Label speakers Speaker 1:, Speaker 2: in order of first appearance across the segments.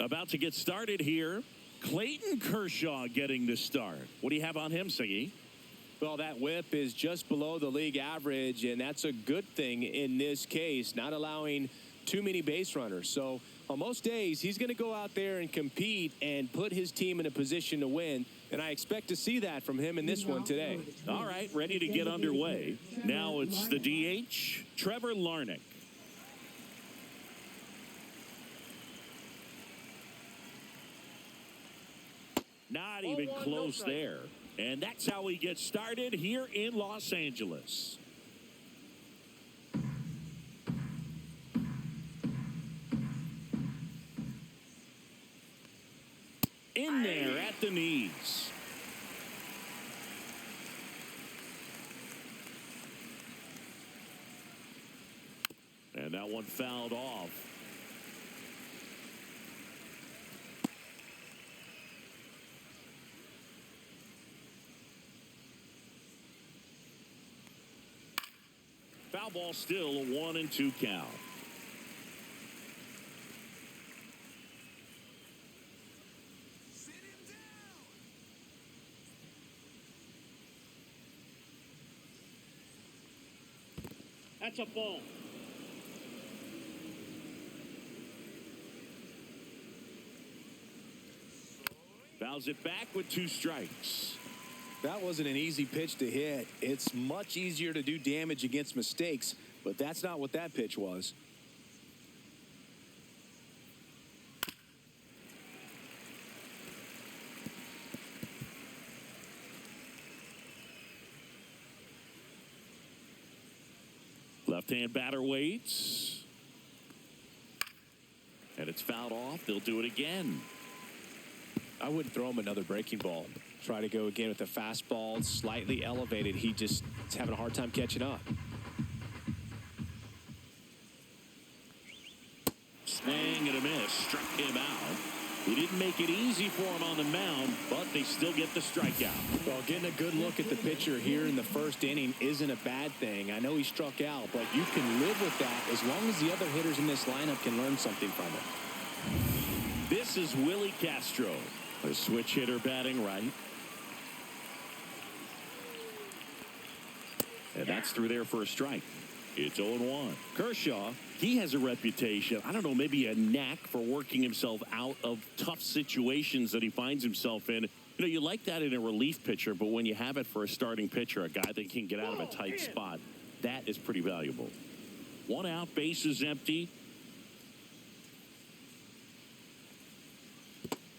Speaker 1: About to get started here. Clayton Kershaw getting the start. What do you have on him, Siggy?
Speaker 2: Well, that whip is just below the league average, and that's a good thing in this case, not allowing too many base runners. So on most days, he's going to go out there and compete and put his team in a position to win, and I expect to see that from him in this one today.
Speaker 1: All right, ready to get underway. Now it's the DH, Trevor Larnach. Not even close there. And that's how we get started here in Los Angeles. In there at the knees. And that one fouled off. Foul ball still, a 1-2 count.
Speaker 3: Sit him down.
Speaker 1: That's a ball. Fouls it back with 2 strikes.
Speaker 2: That wasn't an easy pitch to hit. It's much easier to do damage against mistakes, but that's not what that pitch was.
Speaker 1: Left-hand batter waits. And it's fouled off. They'll do it again.
Speaker 2: I wouldn't throw him another breaking ball. Try to go again with the fastball, slightly elevated. He just is having a hard time catching up.
Speaker 1: Swing and a miss. Struck him out. He didn't make it easy for him on the mound, but they still get the strikeout.
Speaker 2: Well, getting a good look at the pitcher here in the first inning isn't a bad thing. I know he struck out, but you can live with that as long as the other hitters in this lineup can learn something from it.
Speaker 1: This is Willie Castro, a switch hitter batting right. And that's through there for a strike. It's 0-1. Kershaw, he has a reputation, I don't know, maybe a knack for working himself out of tough situations that he finds himself in. You know, you like that in a relief pitcher, but when you have it for a starting pitcher, a guy that can get out of a tight spot, that is pretty valuable. 1 out, bases empty.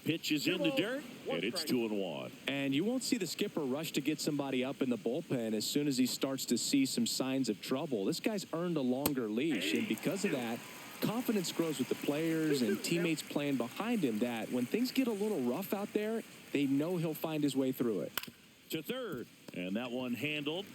Speaker 1: Pitch is in the dirt, and it's 2-1.
Speaker 2: And you won't see the skipper rush to get somebody up in the bullpen as soon as he starts to see some signs of trouble. This guy's earned a longer leash, and because of that, confidence grows with the players and teammates playing behind him that when things get a little rough out there, they know he'll find his way through it.
Speaker 1: To third, and that one handled.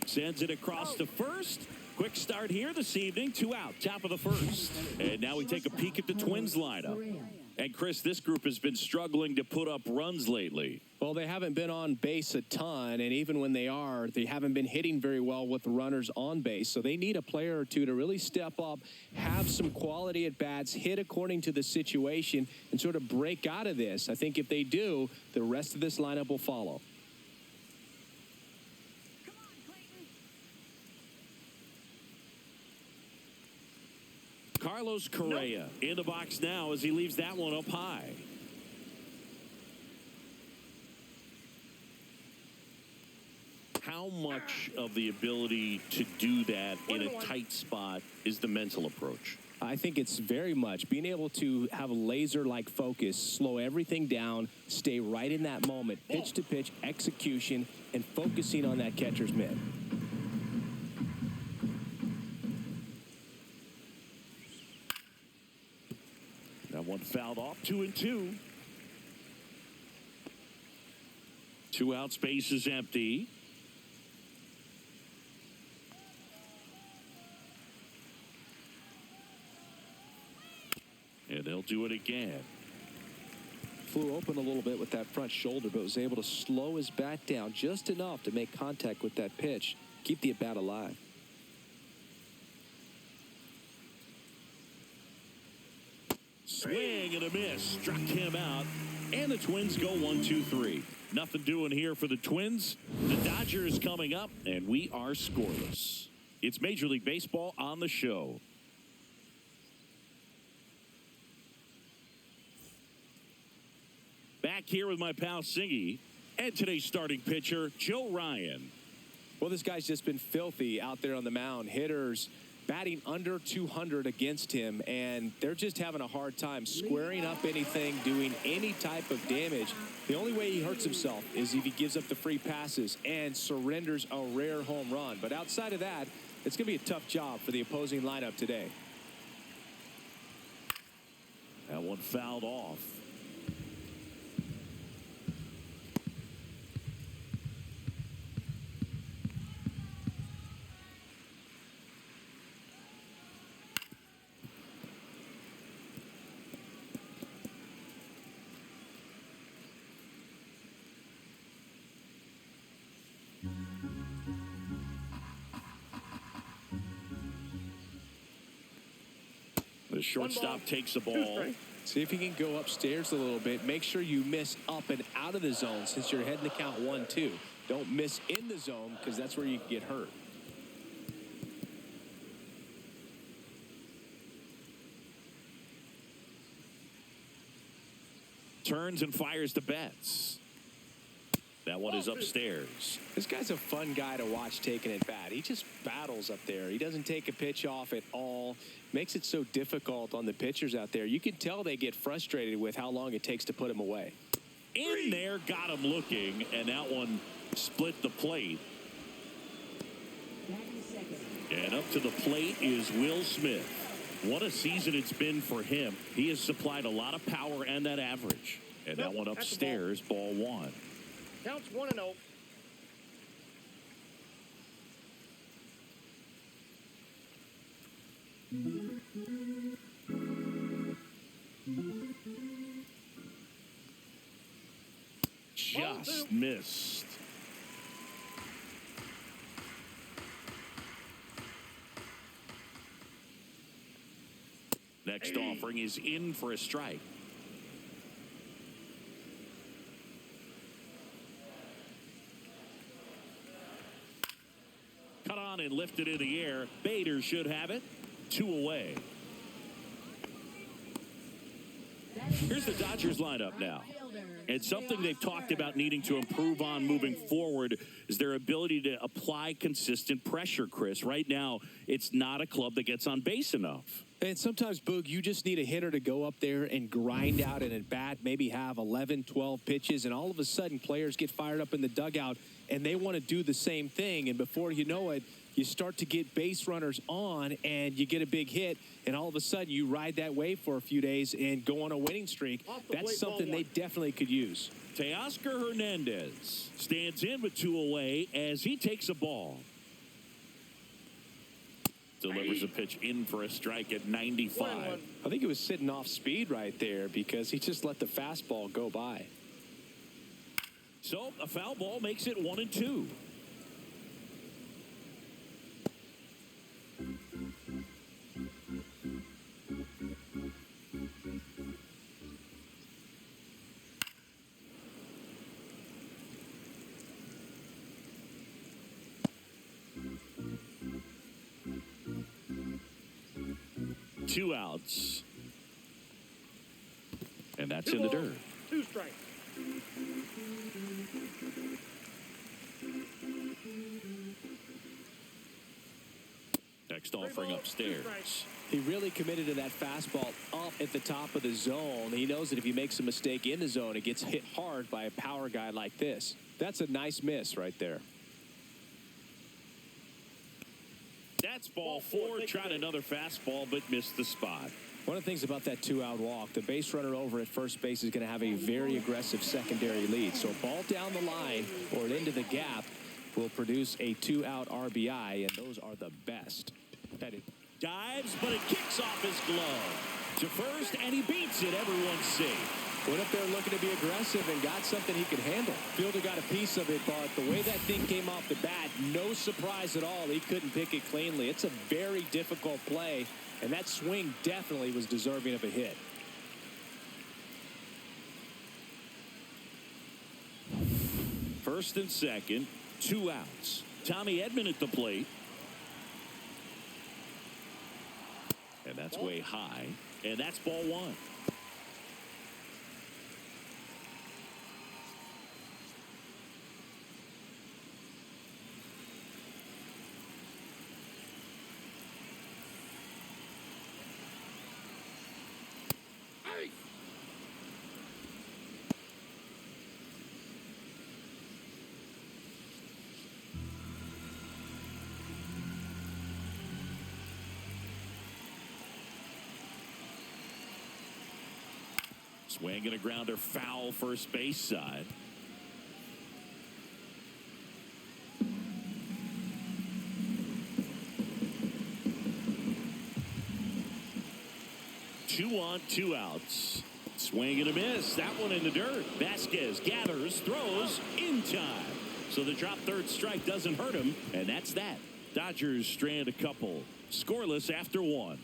Speaker 1: Sends it across to first. Quick start here this evening. 2 out, top of the first. And now we take a peek at the Twins lineup. And, Chris, this group has been struggling to put up runs lately.
Speaker 2: Well, they haven't been on base a ton, and even when they are, they haven't been hitting very well with runners on base. So they need a player or two to really step up, have some quality at bats, hit according to the situation, and sort of break out of this. I think if they do, the rest of this lineup will follow.
Speaker 1: Carlos Correa in the box now as he leaves that one up high. How much of the ability to do that in a tight spot is the mental approach?
Speaker 2: I think it's very much being able to have a laser-like focus, slow everything down, stay right in that moment, pitch to pitch, execution, and focusing on that catcher's mitt.
Speaker 1: That one fouled off. 2-2. 2 out, space is empty. And they'll do it again.
Speaker 2: Flew open a little bit with that front shoulder, but was able to slow his bat down just enough to make contact with that pitch, keep the at-bat alive.
Speaker 1: Swing and a miss. Struck him out. And the Twins go 1-2-3. Nothing doing here for the Twins. The Dodgers coming up, and we are scoreless. It's Major League Baseball on the show. Back here with my pal Singy and today's starting pitcher, Joe Ryan.
Speaker 2: Well, this guy's just been filthy out there on the mound. Hitters batting under 200 against him, and they're just having a hard time squaring up anything, doing any type of damage. The only way he hurts himself is if he gives up the free passes and surrenders a rare home run. But outside of that, it's going to be a tough job for the opposing lineup today.
Speaker 1: That one fouled off. The shortstop takes the ball.
Speaker 2: See if you can go upstairs a little bit. Make sure you miss up and out of the zone since you're heading to count 1-2. Don't miss in the zone because that's where you can get hurt.
Speaker 1: Turns and fires to Betts. That one is upstairs.
Speaker 2: This guy's a fun guy to watch taking at bat. He just battles up there. He doesn't take a pitch off at all. Makes it so difficult on the pitchers out there. You can tell they get frustrated with how long it takes to put him away.
Speaker 1: In there, got him looking, and that one split the plate. And up to the plate is Will Smith. What a season it's been for him. He has supplied a lot of power and that average. And that one upstairs, ball one.
Speaker 4: Counts 1-0.
Speaker 1: Just missed. Next offering is in for a strike. Cut on and lifted in the air. Bader should have it. 2 away. Here's the Dodgers lineup now. And something they've talked about needing to improve on moving forward is their ability to apply consistent pressure, Chris. Right now, it's not a club that gets on base enough.
Speaker 2: And sometimes, Boog, you just need a hitter to go up there and grind out an at-bat, maybe have 11, 12 pitches, and all of a sudden players get fired up in the dugout, and they want to do the same thing. And before you know it, you start to get base runners on, and you get a big hit, and all of a sudden you ride that wave for a few days and go on a winning streak. That's something they definitely could use.
Speaker 1: Teoscar Hernandez stands in with 2 away as he takes a ball. Delivers a pitch in for a strike at 95.
Speaker 2: I think he was sitting off speed right there because he just let the fastball go by.
Speaker 1: So a foul ball makes it 1-2. Two outs. And that's in the dirt.
Speaker 4: 2 strikes.
Speaker 1: Next offering upstairs.
Speaker 2: He really committed to that fastball up at the top of the zone. He knows that if he makes a mistake in the zone, it gets hit hard by a power guy like this. That's a nice miss right there.
Speaker 1: That's ball 4. Tried another fastball, but missed the spot.
Speaker 2: One of the things about that 2-out walk, the base runner over at first base is going to have a very aggressive secondary lead. So a ball down the line or into the gap will produce a 2-out RBI, and those are the best.
Speaker 1: Dives, but it kicks off his glove to first, and he beats it. Everyone's safe.
Speaker 2: Went up there looking to be aggressive and got something he could handle. Fielder got a piece of it, but the way that thing came off the bat, no surprise at all. He couldn't pick it cleanly. It's a very difficult play, and that swing definitely was deserving of a hit.
Speaker 1: First and second, 2 outs. Tommy Edman at the plate. And that's way high. And that's ball 1. Swinging a grounder foul first base side. Two on, 2 outs. Swing and a miss. That one in the dirt. Vasquez gathers, throws in time. So the drop third strike doesn't hurt him, and that's that. Dodgers strand a couple. Scoreless after 1.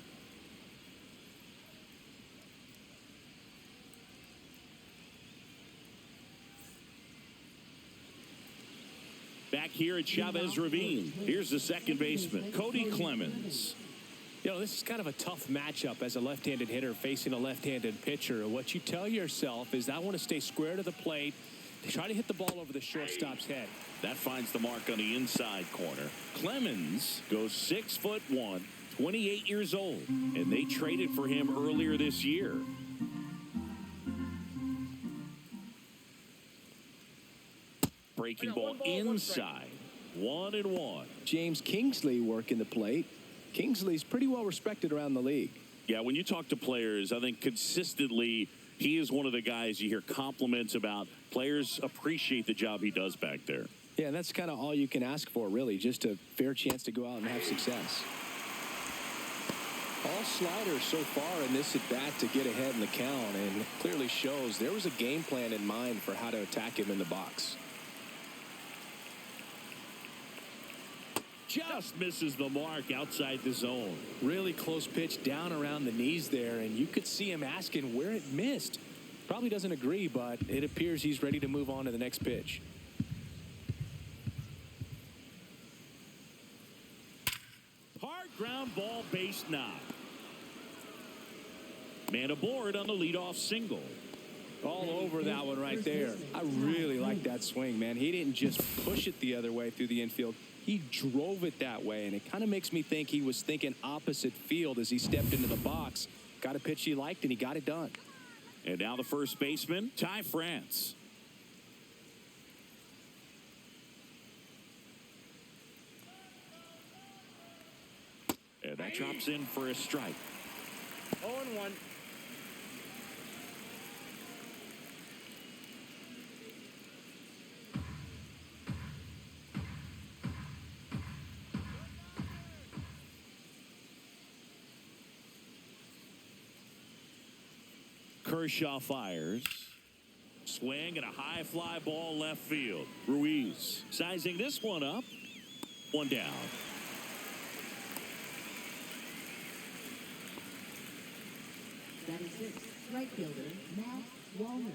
Speaker 1: Back here at Chavez Ravine. Here's the second baseman, Cody Clemens.
Speaker 2: You know, this is kind of a tough matchup as a left-handed hitter facing a left-handed pitcher. What you tell yourself is, I want to stay square to the plate, to try to hit the ball over the shortstop's head.
Speaker 1: That finds the mark on the inside corner. Clemens goes 6'1", 28 years old, and they traded for him earlier this year. Breaking ball inside. 1-1.
Speaker 2: James Kingsley working the plate. Kingsley's pretty well respected around the league.
Speaker 1: Yeah, when you talk to players, I think consistently he is one of the guys you hear compliments about. Players appreciate the job he does back there.
Speaker 2: Yeah, and that's kind of all you can ask for, really, just a fair chance to go out and have success. All sliders so far in this at-bat to get ahead in the count, and it clearly shows there was a game plan in mind for how to attack him in the box.
Speaker 1: Just misses the mark outside the zone.
Speaker 2: Really close pitch down around the knees there, and you could see him asking where it missed. Probably doesn't agree, but it appears he's ready to move on to the next pitch.
Speaker 1: Hard ground ball, base knock. Man aboard on the leadoff single.
Speaker 2: All over that one right there. I really like that swing, man. He didn't just push it the other way through the infield. He drove it that way, and it kind of makes me think he was thinking opposite field as he stepped into the box. Got a pitch he liked, and he got it done.
Speaker 1: And now the first baseman, Ty France. And that drops in for a strike.
Speaker 4: 0-1.
Speaker 1: Kershaw fires. Swing and a high fly ball left field. Ruiz sizing this one up. 1 down.
Speaker 5: That is it. Right fielder, Matt Wallner.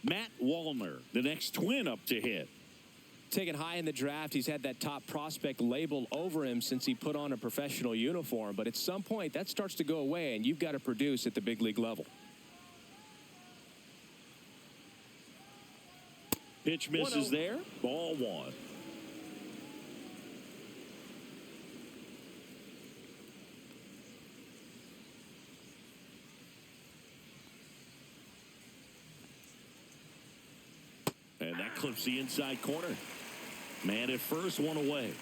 Speaker 1: Matt Wallner, the next twin up to hit.
Speaker 2: Taken high in the draft, he's had that top prospect label over him since he put on a professional uniform. But at some point, that starts to go away, and you've got to produce at the big league level.
Speaker 1: Pitch misses there. Ball 1. And that clips the inside corner. Man at first, 1 away.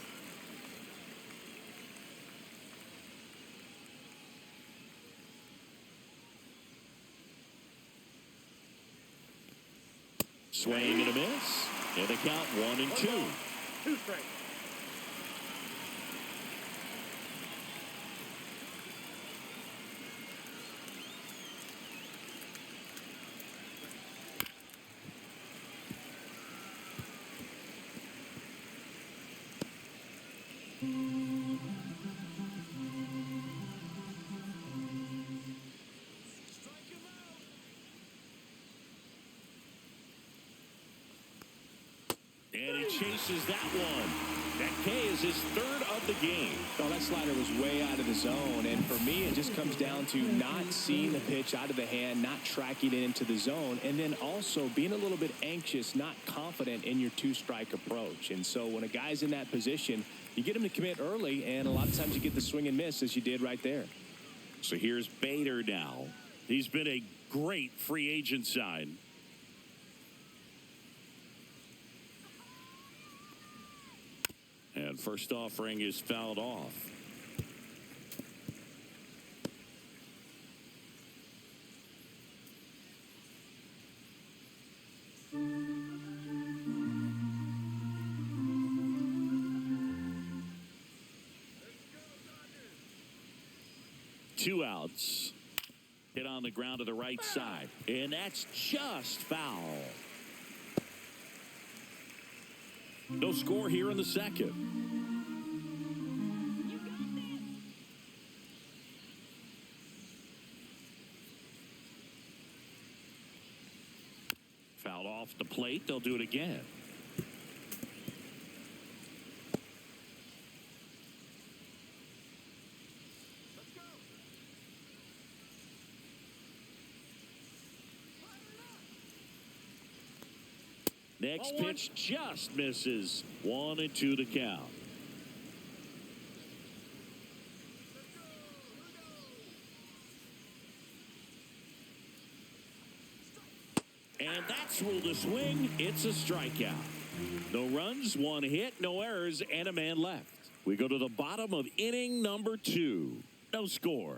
Speaker 1: Swing and a miss. And the count 1-2.
Speaker 4: 2 strikes.
Speaker 1: And he chases that one. That K is his third of the game.
Speaker 2: Oh, that slider was way out of the zone. And for me, it just comes down to not seeing the pitch out of the hand, not tracking it into the zone, and then also being a little bit anxious, not confident in your two-strike approach. And so when a guy's in that position, you get him to commit early, and a lot of times you get the swing and miss, as you did right there.
Speaker 1: So here's Bader now. He's been a great free agent sign. And first offering is fouled off. Two outs. Hit on the ground to the right side. And that's just foul. No score here in the second. Fouled off the plate. They'll do it again. Next pitch just misses. 1-2 to count. And that's ruled a swing. It's a strikeout. No runs, one hit, no errors, and a man left. We go to the bottom of inning number 2. No score.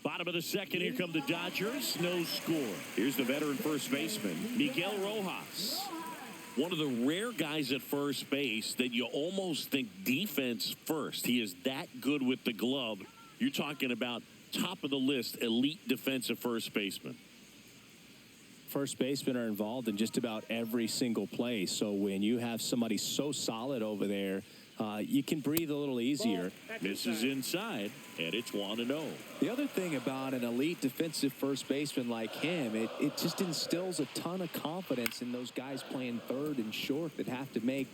Speaker 1: Bottom of the second, here come the Dodgers. No score. Here's the veteran first baseman, Miguel Rojas. One of the rare guys at first base that you almost think defense first. He is that good with the glove. You're talking about top of the list, elite defensive first baseman.
Speaker 2: First basemen are involved in just about every single play. So when you have somebody so solid over there, you can breathe a little easier.
Speaker 1: This is inside, and it's 1-0.
Speaker 2: The other thing about an elite defensive first baseman like him, it just instills a ton of confidence in those guys playing third and short that have to make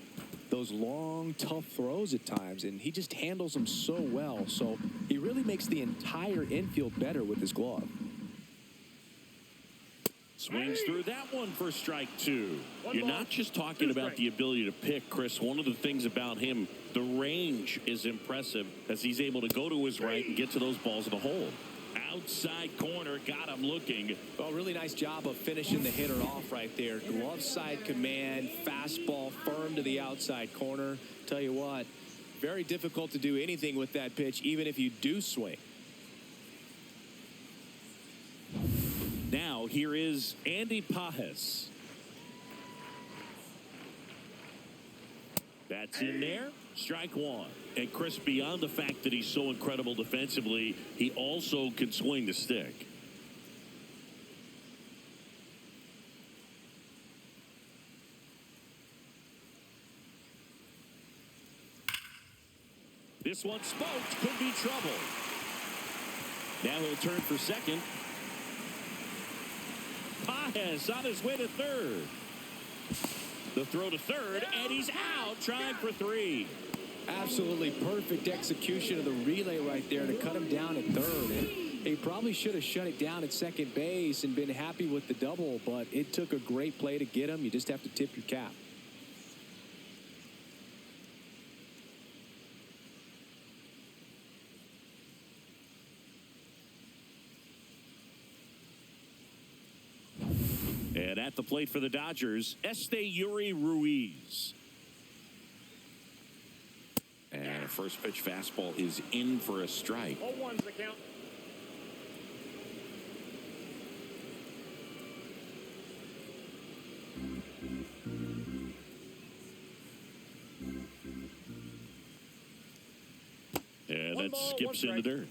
Speaker 2: those long, tough throws at times. And he just handles them so well. So he really makes the entire infield better with his glove.
Speaker 1: Swings through that one for strike 2. You're not just talking about the ability to pick, Chris. One of the things about him, the range is impressive as he's able to go to his right and get to those balls in the hole. Outside corner, got him looking.
Speaker 2: Well, really nice job of finishing the hitter off right there. Glove side command, fastball firm to the outside corner. Tell you what, very difficult to do anything with that pitch, even if you do swing.
Speaker 1: Now, here is Andy Pajes. That's in there. Strike 1. And Chris, beyond the fact that he's so incredible defensively, he also can swing the stick. This one smoked. Could be trouble. Now he'll turn for second. Pajes on his way to third. The throw to third, and he's out trying for 3.
Speaker 2: Absolutely perfect execution of the relay right there to cut him down at third. And he probably should have shut it down at second base and been happy with the double, but it took a great play to get him. You just have to tip your cap.
Speaker 1: And at the plate for the Dodgers, Esteury Ruiz. And a first pitch fastball is in for a strike.
Speaker 4: 0-1's the count.
Speaker 1: And that skips in the dirt.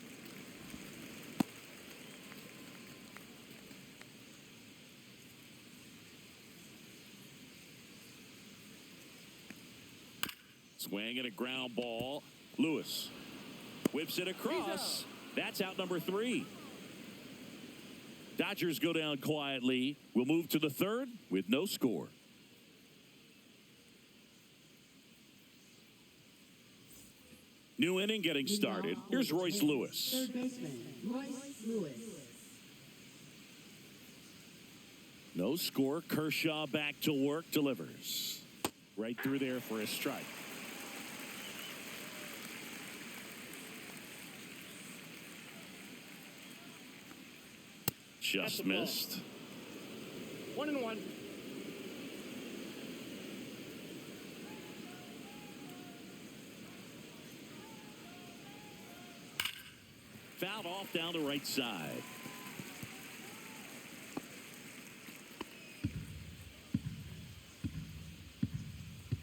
Speaker 1: Swing and a ground ball. Lewis whips it across. That's out number 3. Dodgers go down quietly. We'll move to the 3rd with no score. New inning getting started. Here's Royce Lewis.
Speaker 5: Third baseman, Royce Lewis.
Speaker 1: No score. Kershaw back to work. Delivers. Right through there for a strike. Just missed.
Speaker 4: 1-1.
Speaker 1: Fouled off down the right side.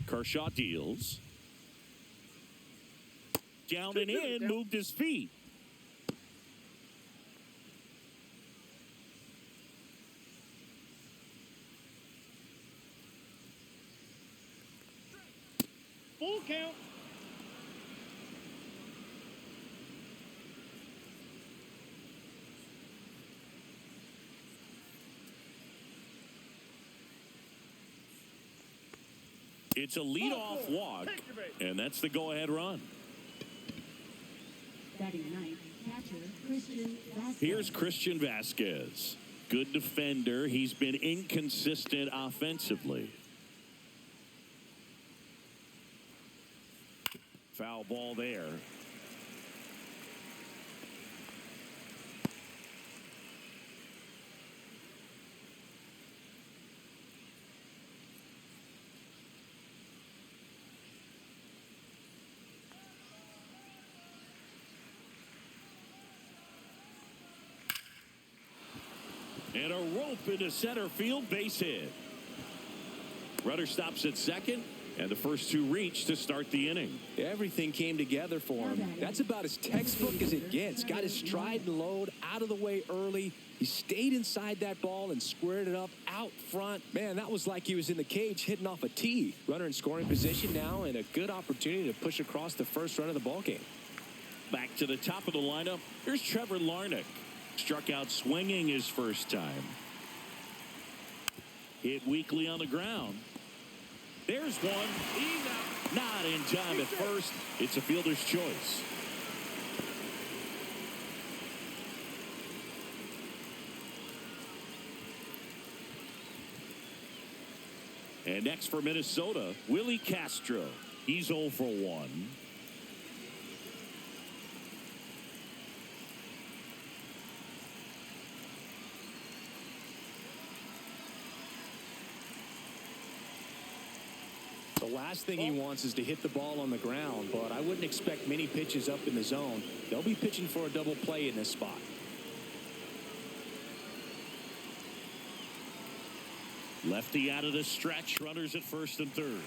Speaker 1: Kershaw deals. Down and in, moved his feet.
Speaker 4: Full count.
Speaker 1: It's a leadoff walk, and that's the go-ahead run.
Speaker 5: Batting ninth, catcher Christian Vasquez.
Speaker 1: Here's Christian Vasquez. Good defender. He's been inconsistent offensively. Foul ball there. And a rope into center field, base hit. Runner stops at second, and the first 2 reach to start the inning.
Speaker 2: Everything came together for him. That's about as textbook as it gets. Got his stride and load out of the way early. He stayed inside that ball and squared it up out front. Man, that was like he was in the cage hitting off a tee. Runner in scoring position now, and a good opportunity to push across the first run of the ballgame.
Speaker 1: Back to the top of the lineup. Here's Trevor Larnach. Struck out swinging his first time. Hit weakly on the ground. There's one. He's out. Not in time at first. It's a fielder's choice. And next for Minnesota, Willie Castro. He's 0 for 1.
Speaker 2: The last thing he wants is to hit the ball on the ground, but I wouldn't expect many pitches up in the zone. They'll be pitching for a double play in this spot.
Speaker 1: Lefty out of the stretch. Runners at first and third.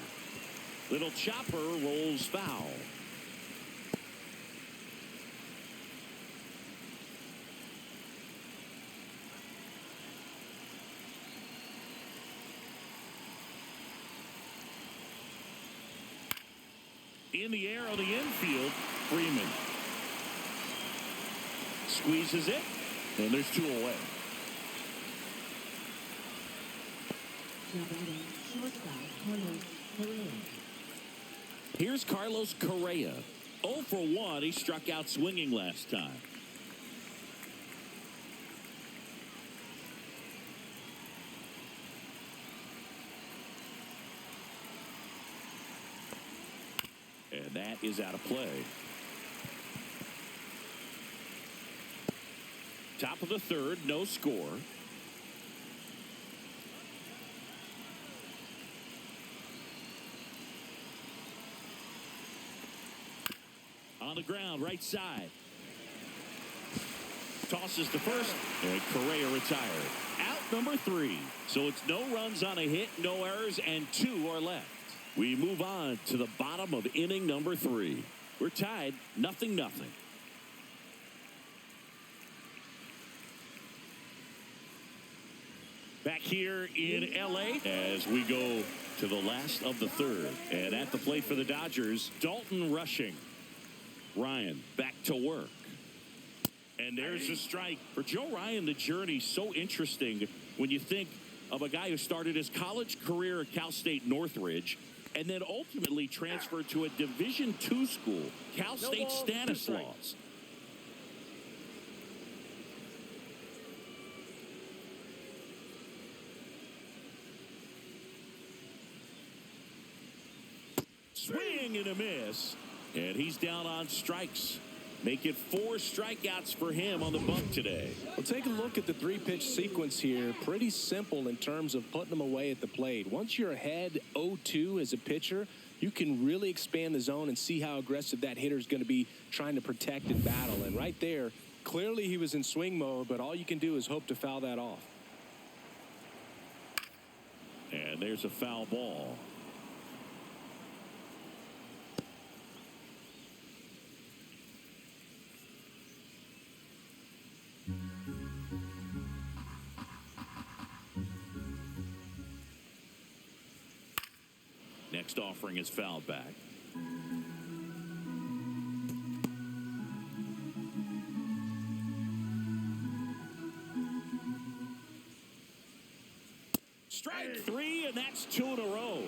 Speaker 1: Little chopper rolls foul. In the air on the infield, Freeman squeezes it, and there's 2 away.
Speaker 5: Now batting shortstop Carlos Correa.
Speaker 1: Here's Carlos Correa. 0 for 1. He struck out swinging last time. And that is out of play. Top of the 3rd, no score. On the ground, right side. Tosses to first, and Correa retired. Out number 3. So it's no runs on a hit, no errors, and 2 are left. We move on to the bottom of inning number 3. We're tied, 0-0. Back here in L.A. as we go to the last of the 3rd. And at the plate for the Dodgers, Dalton Rushing. Ryan back to work. And there's a strike. For Joe Ryan, the journey's so interesting when you think of a guy who started his college career at Cal State Northridge and then ultimately transferred to a Division II school, Cal State Stanislaus. Swing and a miss. And he's down on strikes. Make it 4 strikeouts for him on the bump today.
Speaker 2: Well, take a look at the 3-pitch sequence here. Pretty simple in terms of putting them away at the plate. Once you're ahead 0-2 as a pitcher, you can really expand the zone and see how aggressive that hitter is going to be trying to protect and battle. And right there, clearly he was in swing mode, but all you can do is hope to foul that off.
Speaker 1: And there's a foul ball. Next offering is fouled back. Strike 3, and that's 2 in a row.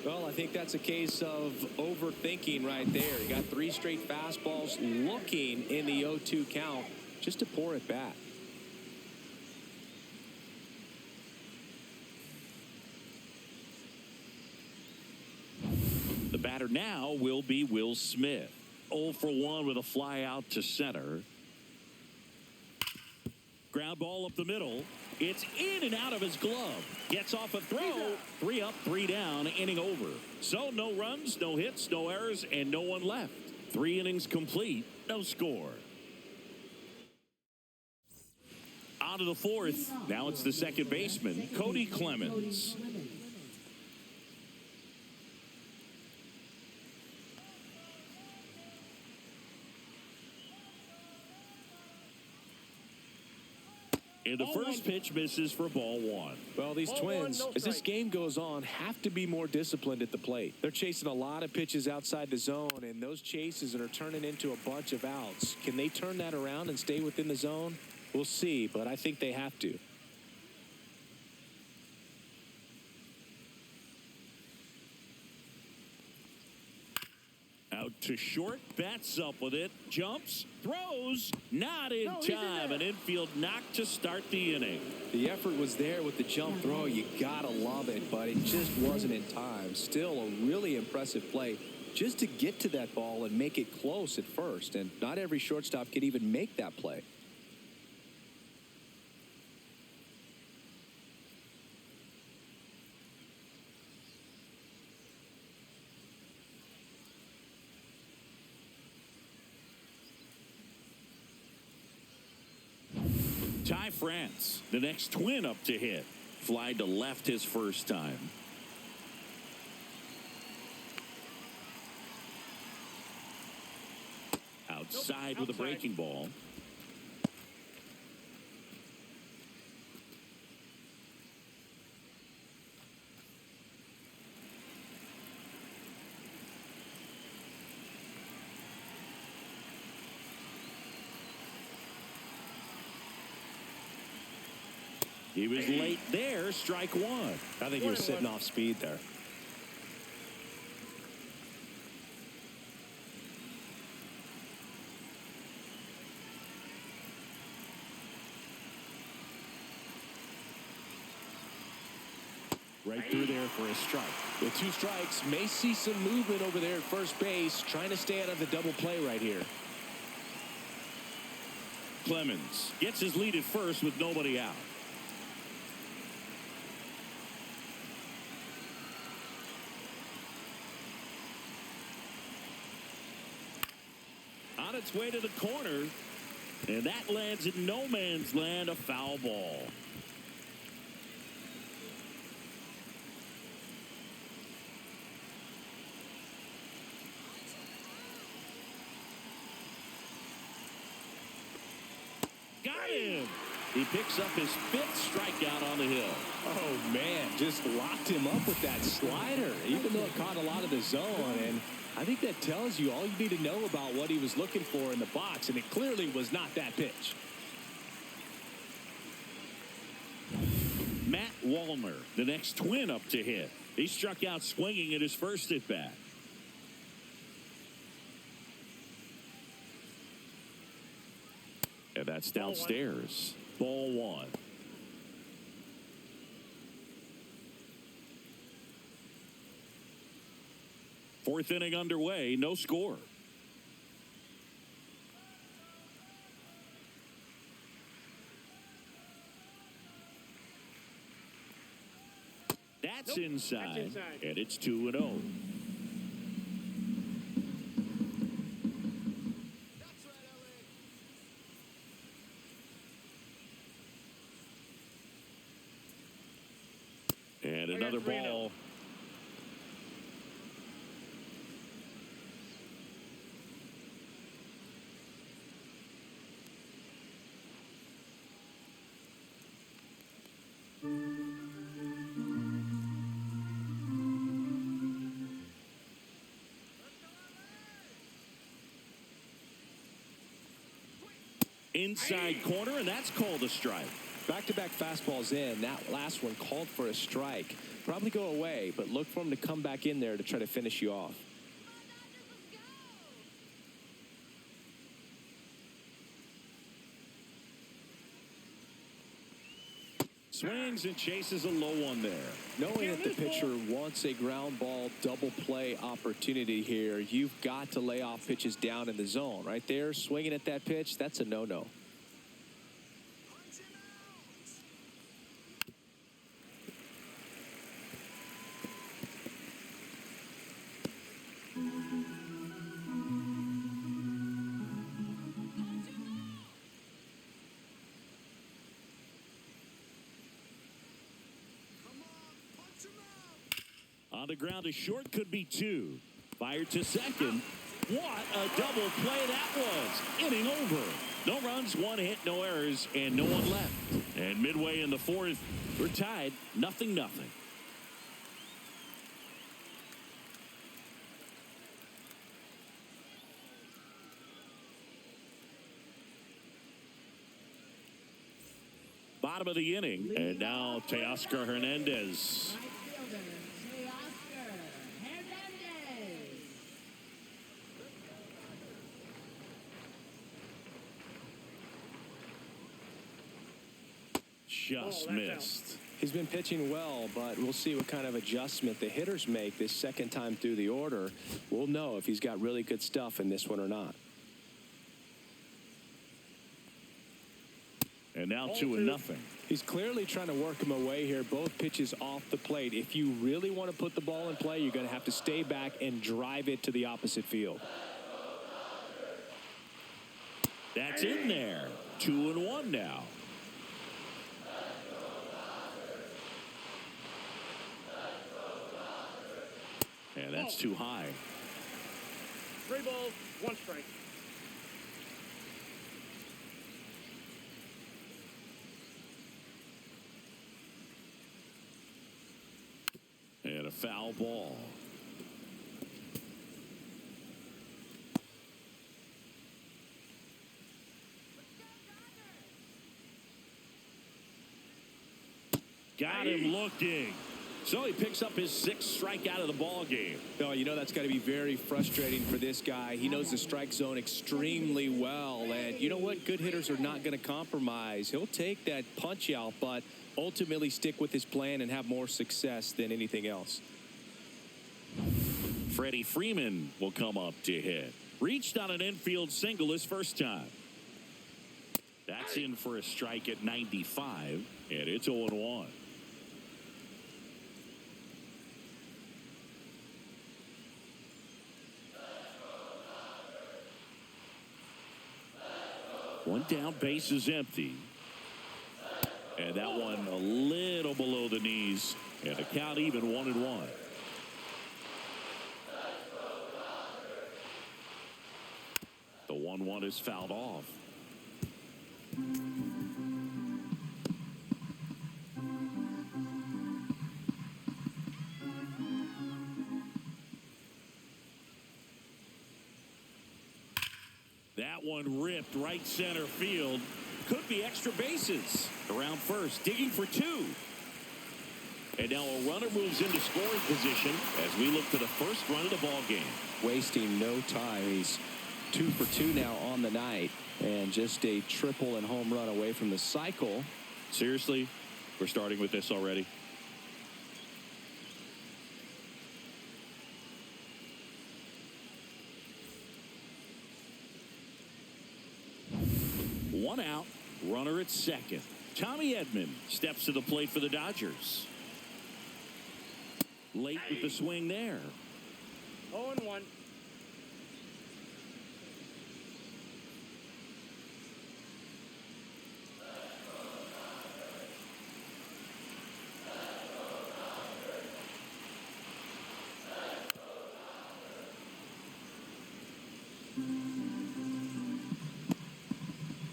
Speaker 2: Well, I think that's a case of overthinking right there. He got 3 straight fastballs looking in the 0-2 count just to pour it back.
Speaker 1: The batter now will be Will Smith. 0 for 1 with a fly out to center. Ground ball up the middle. It's in and out of his glove. Gets off a throw. 3 up, 3 down, inning over. So no runs, no hits, no errors, and no one left. 3 innings complete, no score. On to the 4th. Now it's the second baseman, Cody Clemens. And the first pitch misses for ball 1.
Speaker 2: Well, these Twins, as this game goes on, have to be more disciplined at the plate. They're chasing a lot of pitches outside the zone, and those chases are turning into a bunch of outs. Can they turn that around and stay within the zone? We'll see, but I think they have to.
Speaker 1: Out to short, bats up with it, jumps, throws, not in time. An infield knock to start the inning.
Speaker 2: The effort was there with the jump throw. You gotta love it, but it just wasn't in time. Still a really impressive play just to get to that ball and make it close at first. And not every shortstop can even make that play.
Speaker 1: Ty France, the next Twin up to hit. Fly to left his first time. Outside with a breaking ball. He was late there, strike 1.
Speaker 2: I think he was sitting off speed there.
Speaker 1: Right through there for a strike.
Speaker 2: With 2 strikes, may see some movement over there at first base, trying to stay out of the double play right here.
Speaker 1: Clemens gets his lead at first with nobody out. On its way to the corner, and that lands in no man's land, a foul ball. Got him. He picks up his 5th strikeout on the hill.
Speaker 2: Oh, man, just locked him up with that slider, even though it caught a lot of the zone. And I think that tells you all you need to know about what he was looking for in the box, and it clearly was not that pitch.
Speaker 1: Matt Wallner, the next Twin up to hit. He struck out swinging at his first at bat. And that's downstairs. Ball 1. Fourth inning underway, no score. That's inside. And it's 2-0. And another ball. Inside corner, and that's called a strike.
Speaker 2: Back-to-back fastballs in. That last one called for a strike. Probably go away, but look for him to come back in there to try to finish you off.
Speaker 1: Swings and chases a low one there.
Speaker 2: Knowing that the pitcher wants a ground ball double play opportunity here, you've got to lay off pitches down in the zone. Right there, swinging at that pitch, that's a no-no.
Speaker 1: On the ground to short, could be 2. Fired to second. What a double play that was. Inning over. No runs, 1 hit, no errors, and no one left. And midway in the 4th, we're tied 0-0. Bottom of the inning, and now Teoscar Hernandez. Just missed.
Speaker 2: He's been pitching well, but we'll see what kind of adjustment the hitters make this second time through the order. We'll know if he's got really good stuff in this one or not.
Speaker 1: And now 2-0.
Speaker 2: He's clearly trying to work him away here. Both pitches off the plate. If you really want to put the ball in play, you're going to have to stay back and drive it to the opposite field.
Speaker 1: That's in there. 2-1 now. And that's too high.
Speaker 4: 3 balls, 1 strike.
Speaker 1: And a foul ball. Got him looking. So he picks up his 6th strikeout of the ball game.
Speaker 2: Oh, you know that's got to be very frustrating for this guy. He knows the strike zone extremely well. And you know what? Good hitters are not going to compromise. He'll take that punch out, but ultimately stick with his plan and have more success than anything else.
Speaker 1: Freddie Freeman will come up to hit. Reached on an infield single his first time. That's in for a strike at 95, and it's 0-1. One down, base is empty. And that one a little below the knees. And the count even 1-1. The 1-1 is fouled off. That one ripped right center field. Could be extra bases. Around first, digging for two. And now a runner moves into scoring position as we look to the first run of the ball game.
Speaker 2: Wasting no time. He's 2 for 2 now on the night, and just a triple and home run away from the cycle.
Speaker 1: Seriously, we're starting with this already. One out, runner at second. Tommy Edman steps to the plate for the Dodgers. Late with the swing there.
Speaker 4: 0-1.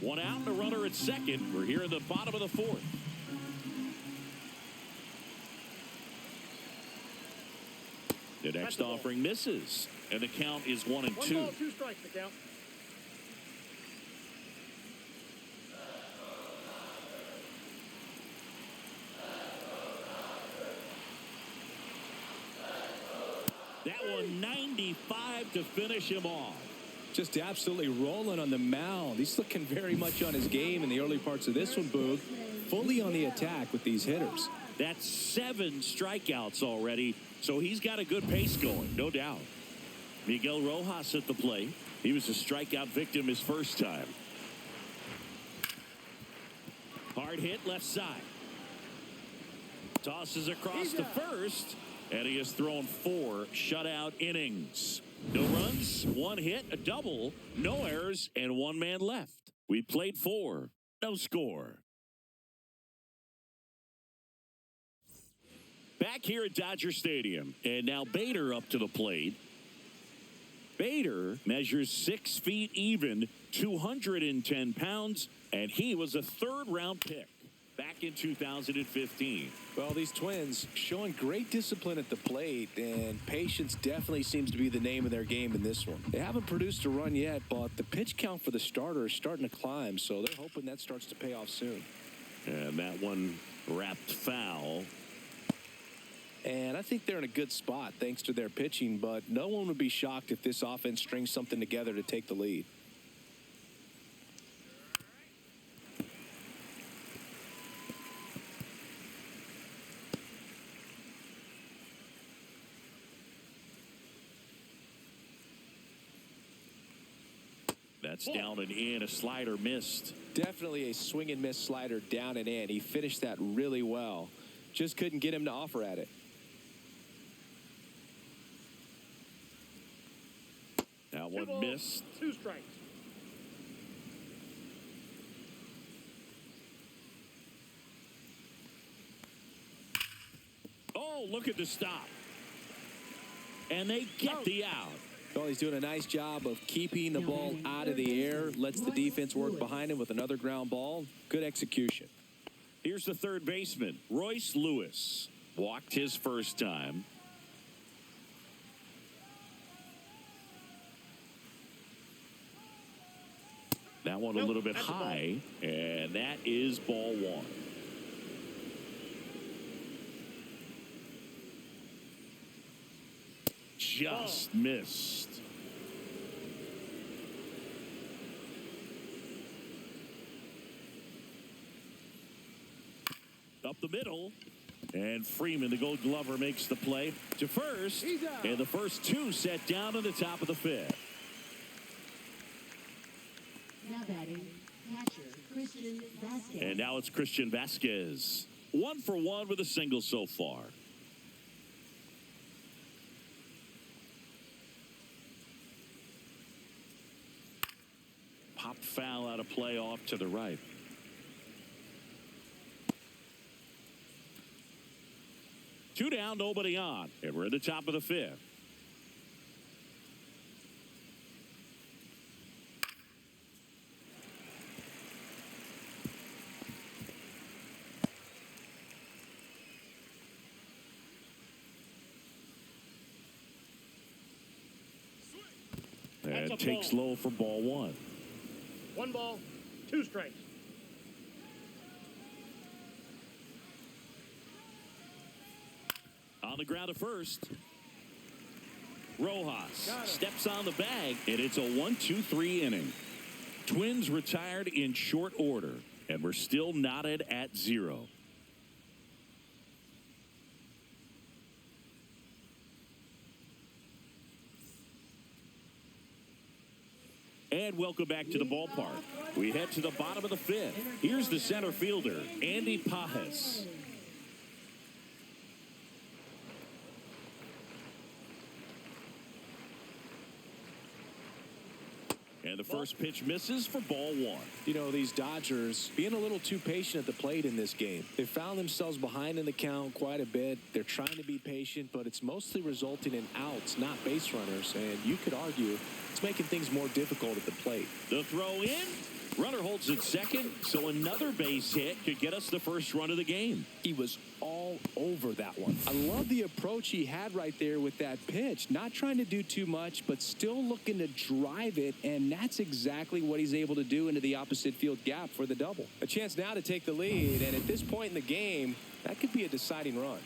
Speaker 1: One out and a runner at second. We're here in the bottom of the fourth. The next offering misses, and the count is 1-2.
Speaker 4: 1 ball, 2 strikes, the count.
Speaker 1: That one 95 to finish him off.
Speaker 2: Just absolutely rolling on the mound. He's looking very much on his game in the early parts of this one, Boog. Fully on the attack with these hitters.
Speaker 1: That's 7 strikeouts already, so he's got a good pace going, no doubt. Miguel Rojas at the plate. He was a strikeout victim his first time. Hard hit left side. Tosses across to first, and he has thrown 4 shutout innings. No runs, 1 hit, a double, no errors, and 1 man left. We played 4, no score. Back here at Dodger Stadium, and now Bader up to the plate. Bader measures 6 feet even, 210 pounds, and he was a 3rd-round pick back in 2015.
Speaker 2: Well, these Twins showing great discipline at the plate, and patience definitely seems to be the name of their game in this one. They haven't produced a run yet, but the pitch count for the starter is starting to climb, so they're hoping that starts to pay off soon.
Speaker 1: And that one wrapped foul.
Speaker 2: And I think they're in a good spot thanks to their pitching, but no one would be shocked if this offense strings something together to take the lead.
Speaker 1: That's down and in. A slider missed.
Speaker 2: Definitely a swing and miss slider down and in. He finished that really well. Just couldn't get him to offer at it.
Speaker 1: That
Speaker 4: 2
Speaker 1: one
Speaker 4: balls,
Speaker 1: missed.
Speaker 4: 2 strikes.
Speaker 1: Oh, look at the stop. And they get the out.
Speaker 2: Well, he's doing a nice job of keeping the ball out of the air. Lets the defense work behind him with another ground ball. Good execution.
Speaker 1: Here's the third baseman, Royce Lewis. Walked his first time. That one a little bit high, and that is ball 1. Just missed. Up the middle, and Freeman, the Gold Glover, makes the play to first, and the first 2 set down in the top of the 5th.
Speaker 5: Now batting, catcher, Christian Vasquez.
Speaker 1: And now it's Christian Vasquez. 1 for 1 with a single so far. Pop foul out of play off to the right. Two down, nobody on. And we're at the top of the 5th. And takes low for ball 1.
Speaker 4: 1 ball, 2 strikes.
Speaker 1: On the ground at first. Rojas steps on the bag, and it's a 1-2-3 inning. Twins retired in short order, and we're still knotted at 0. And welcome back to the ballpark. We head to the bottom of the 5th. Here's the center fielder, Andy Pajes. And the first pitch misses for ball 1.
Speaker 2: You know, these Dodgers being a little too patient at the plate in this game. They found themselves behind in the count quite a bit. They're trying to be patient, but it's mostly resulting in outs, not base runners. And you could argue it's making things more difficult at the plate.
Speaker 1: The throw in. Runner holds it second, so another base hit could get us the first run of the game.
Speaker 2: He was all over that one. I love the approach he had right there with that pitch. Not trying to do too much, but still looking to drive it, and that's exactly what he's able to do into the opposite field gap for the double. A chance now to take the lead, and at this point in the game, that could be a deciding run.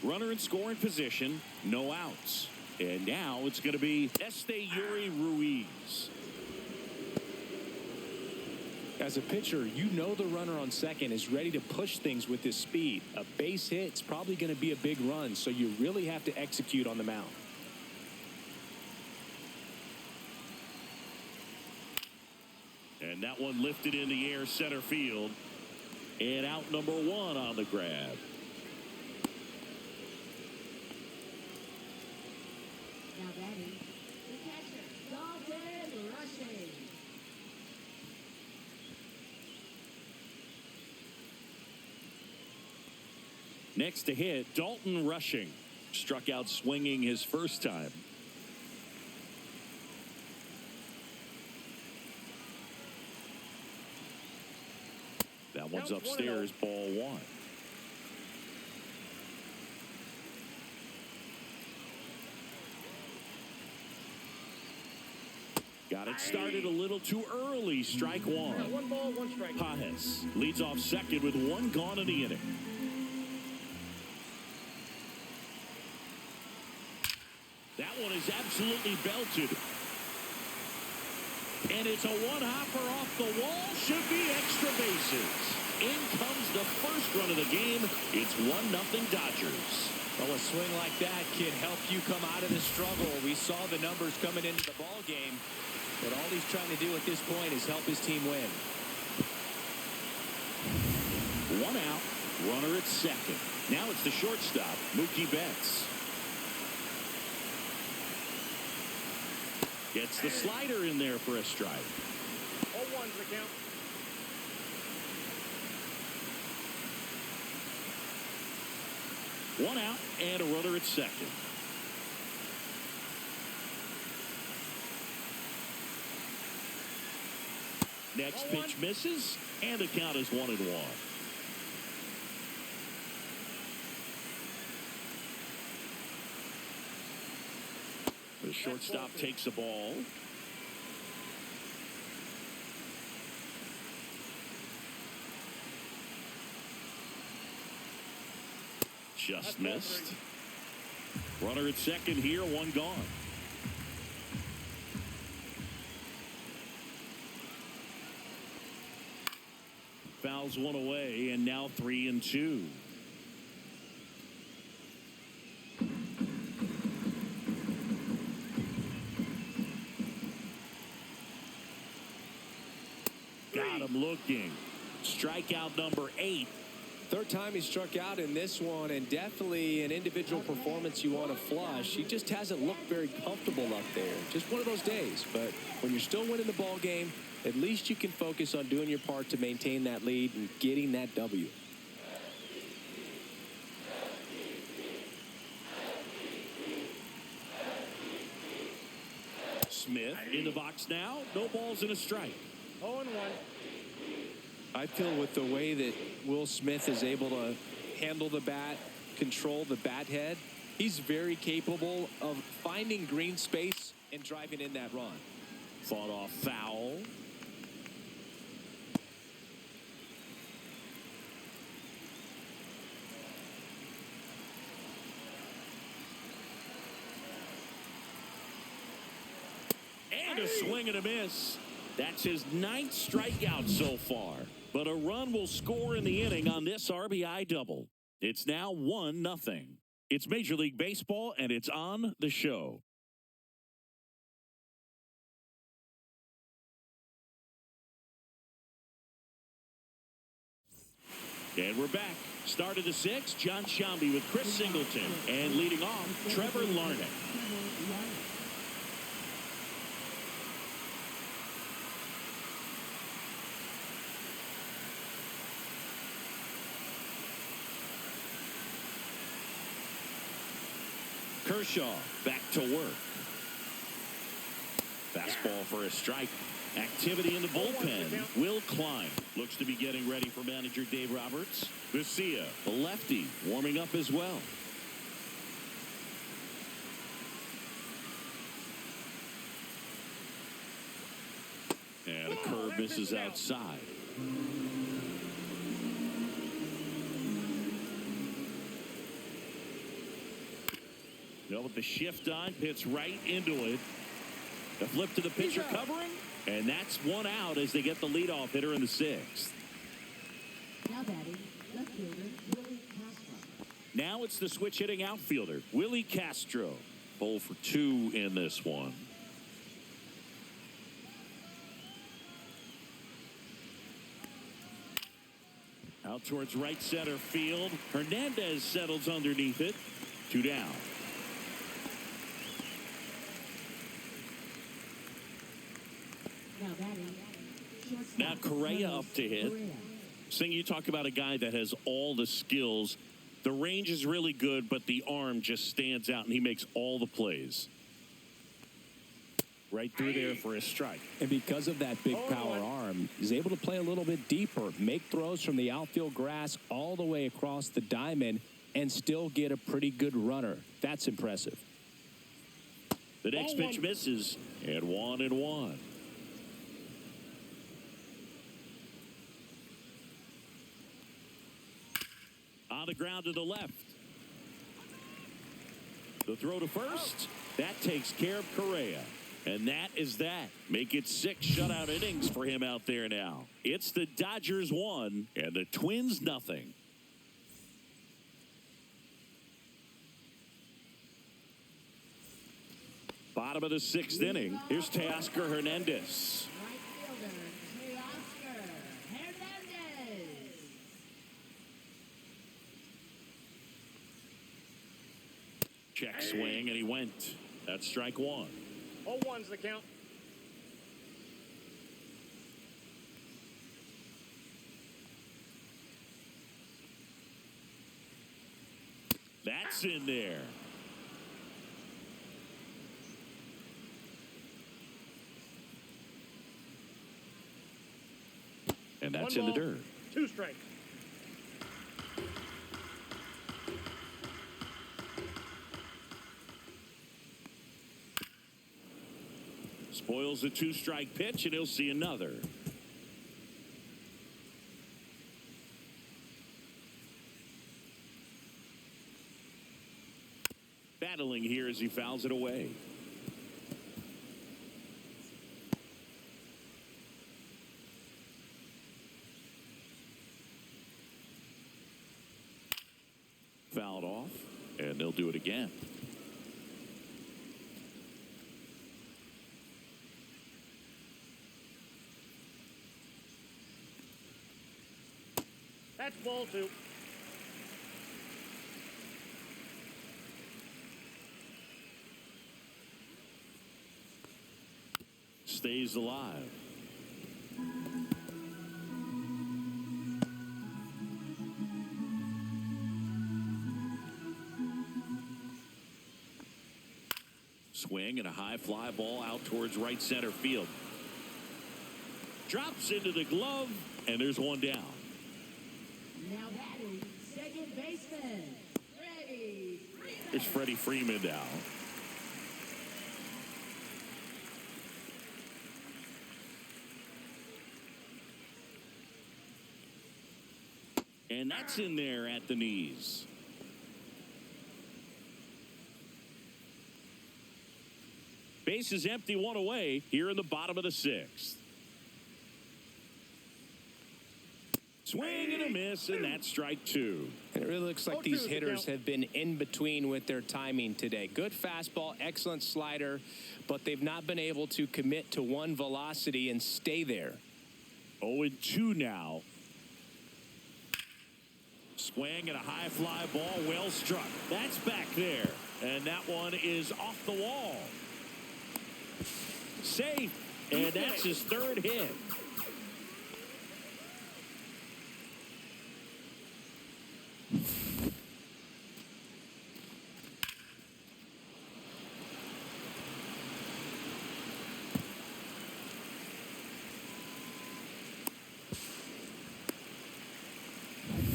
Speaker 1: Runner in scoring position, no outs. And now it's going to be Esteury Ruiz.
Speaker 2: As a pitcher, you know the runner on second is ready to push things with his speed. A base hit's probably going to be a big run, so you really have to execute on the mound.
Speaker 1: And that one lifted in the air center field. And out number 1 on the grab.
Speaker 5: Now batting, the catcher, Dalton Rushing.
Speaker 1: Next to hit, Dalton Rushing. Struck out swinging his first time. That one's upstairs, ball 1. Got it started a little too early. Strike 1.
Speaker 4: 1 ball, 1 strike.
Speaker 1: Pajes leads off second with 1 gone in the inning. That one is absolutely belted. And it's a one-hopper off the wall. Should be extra bases. In comes the first run of the game. It's 1-0 Dodgers.
Speaker 2: Well, a swing like that can help you come out of the struggle. We saw the numbers coming into the ball game. But all he's trying to do at this point is help his team win.
Speaker 1: 1 out. Runner at second. Now it's the shortstop, Mookie Betts. Gets the slider in there for a strike.
Speaker 4: 0-1's the count.
Speaker 1: One out and a runner at second. Next pitch misses, and the count is 1-1. The shortstop takes a ball. Just missed. Runner at second here, 1 gone. Fouls 1 away, and now 3-2. Got him looking. Strikeout number 8.
Speaker 2: Third time he struck out in this one, and definitely an individual performance you want to flush. He just hasn't looked very comfortable up there. Just one of those days. But when you're still winning the ball game, at least you can focus on doing your part to maintain that lead and getting that W.
Speaker 1: Smith in the box now. No balls and a strike.
Speaker 4: 0-1.
Speaker 2: I feel with the way that Will Smith is able to handle the bat, control the bat head, he's very capable of finding green space and driving in that run.
Speaker 1: Fought off foul. And a swing and a miss. That's his 9th strikeout so far. But a run will score in the inning on this RBI double. It's now 1-0. It's Major League Baseball, and it's on the show. And we're back. Start of the 6th, John Shambi with Chris Singleton. And leading off, Trevor Larnach. Kershaw back to work. Fastball for a strike. Activity in the bullpen. Will Klein looks to be getting ready for manager Dave Roberts. Garcia, the lefty, warming up as well. And a curve misses outside. With the shift on, hits right into it. The flip to the pitcher covering. And that's one out as they get the leadoff hitter in the 6th.
Speaker 5: Now batting, left fielder, Willie Castro.
Speaker 1: Now it's the switch hitting outfielder, Willie Castro. 0 for 2 in this one. Out towards right center field. Hernandez settles underneath it. 2 down. Now Correa up to hit. Sing, you talk about a guy that has all the skills. The range is really good, but the arm just stands out, and he makes all the plays. Right through there for a strike.
Speaker 2: And because of that big power arm, he's able to play a little bit deeper, make throws from the outfield grass all the way across the diamond, and still get a pretty good runner. That's impressive.
Speaker 1: The next pitch misses, and 1-1. On the ground to the left. The throw to first. That takes care of Correa. And that is that. Make it 6 shutout innings for him out there now. It's the Dodgers 1 and the Twins 0. Bottom of the 6th inning. Here's Teoscar Hernandez.
Speaker 5: Right fielder, Teoscar Hernandez.
Speaker 1: Check swing, and he went. That's strike 1.
Speaker 4: 0-1's the count.
Speaker 1: That's in there. And that's in the dirt.
Speaker 4: 2 strikes.
Speaker 1: Spoils a 2-strike pitch, and he'll see another. Battling here as he fouls it away. Fouled off, and they'll do it again.
Speaker 4: That's ball 2.
Speaker 1: Stays alive. Swing and a high fly ball out towards right center field. Drops into the glove, and there's one down.
Speaker 5: Now batting, second baseman, Freddie Freeman.
Speaker 1: There's Freddie Freeman now. And that's in there at the knees. Base is empty, one away here in the bottom of the sixth. Swing and a miss, and that's strike two.
Speaker 2: And it really looks like these hitters have been in between with their timing today. Good fastball, excellent slider, but they've not been able to commit to one velocity and stay there.
Speaker 1: 0-2 now. Swing and a high fly ball, well struck. That's back there, and that one is off the wall. Safe, and that's his third hit.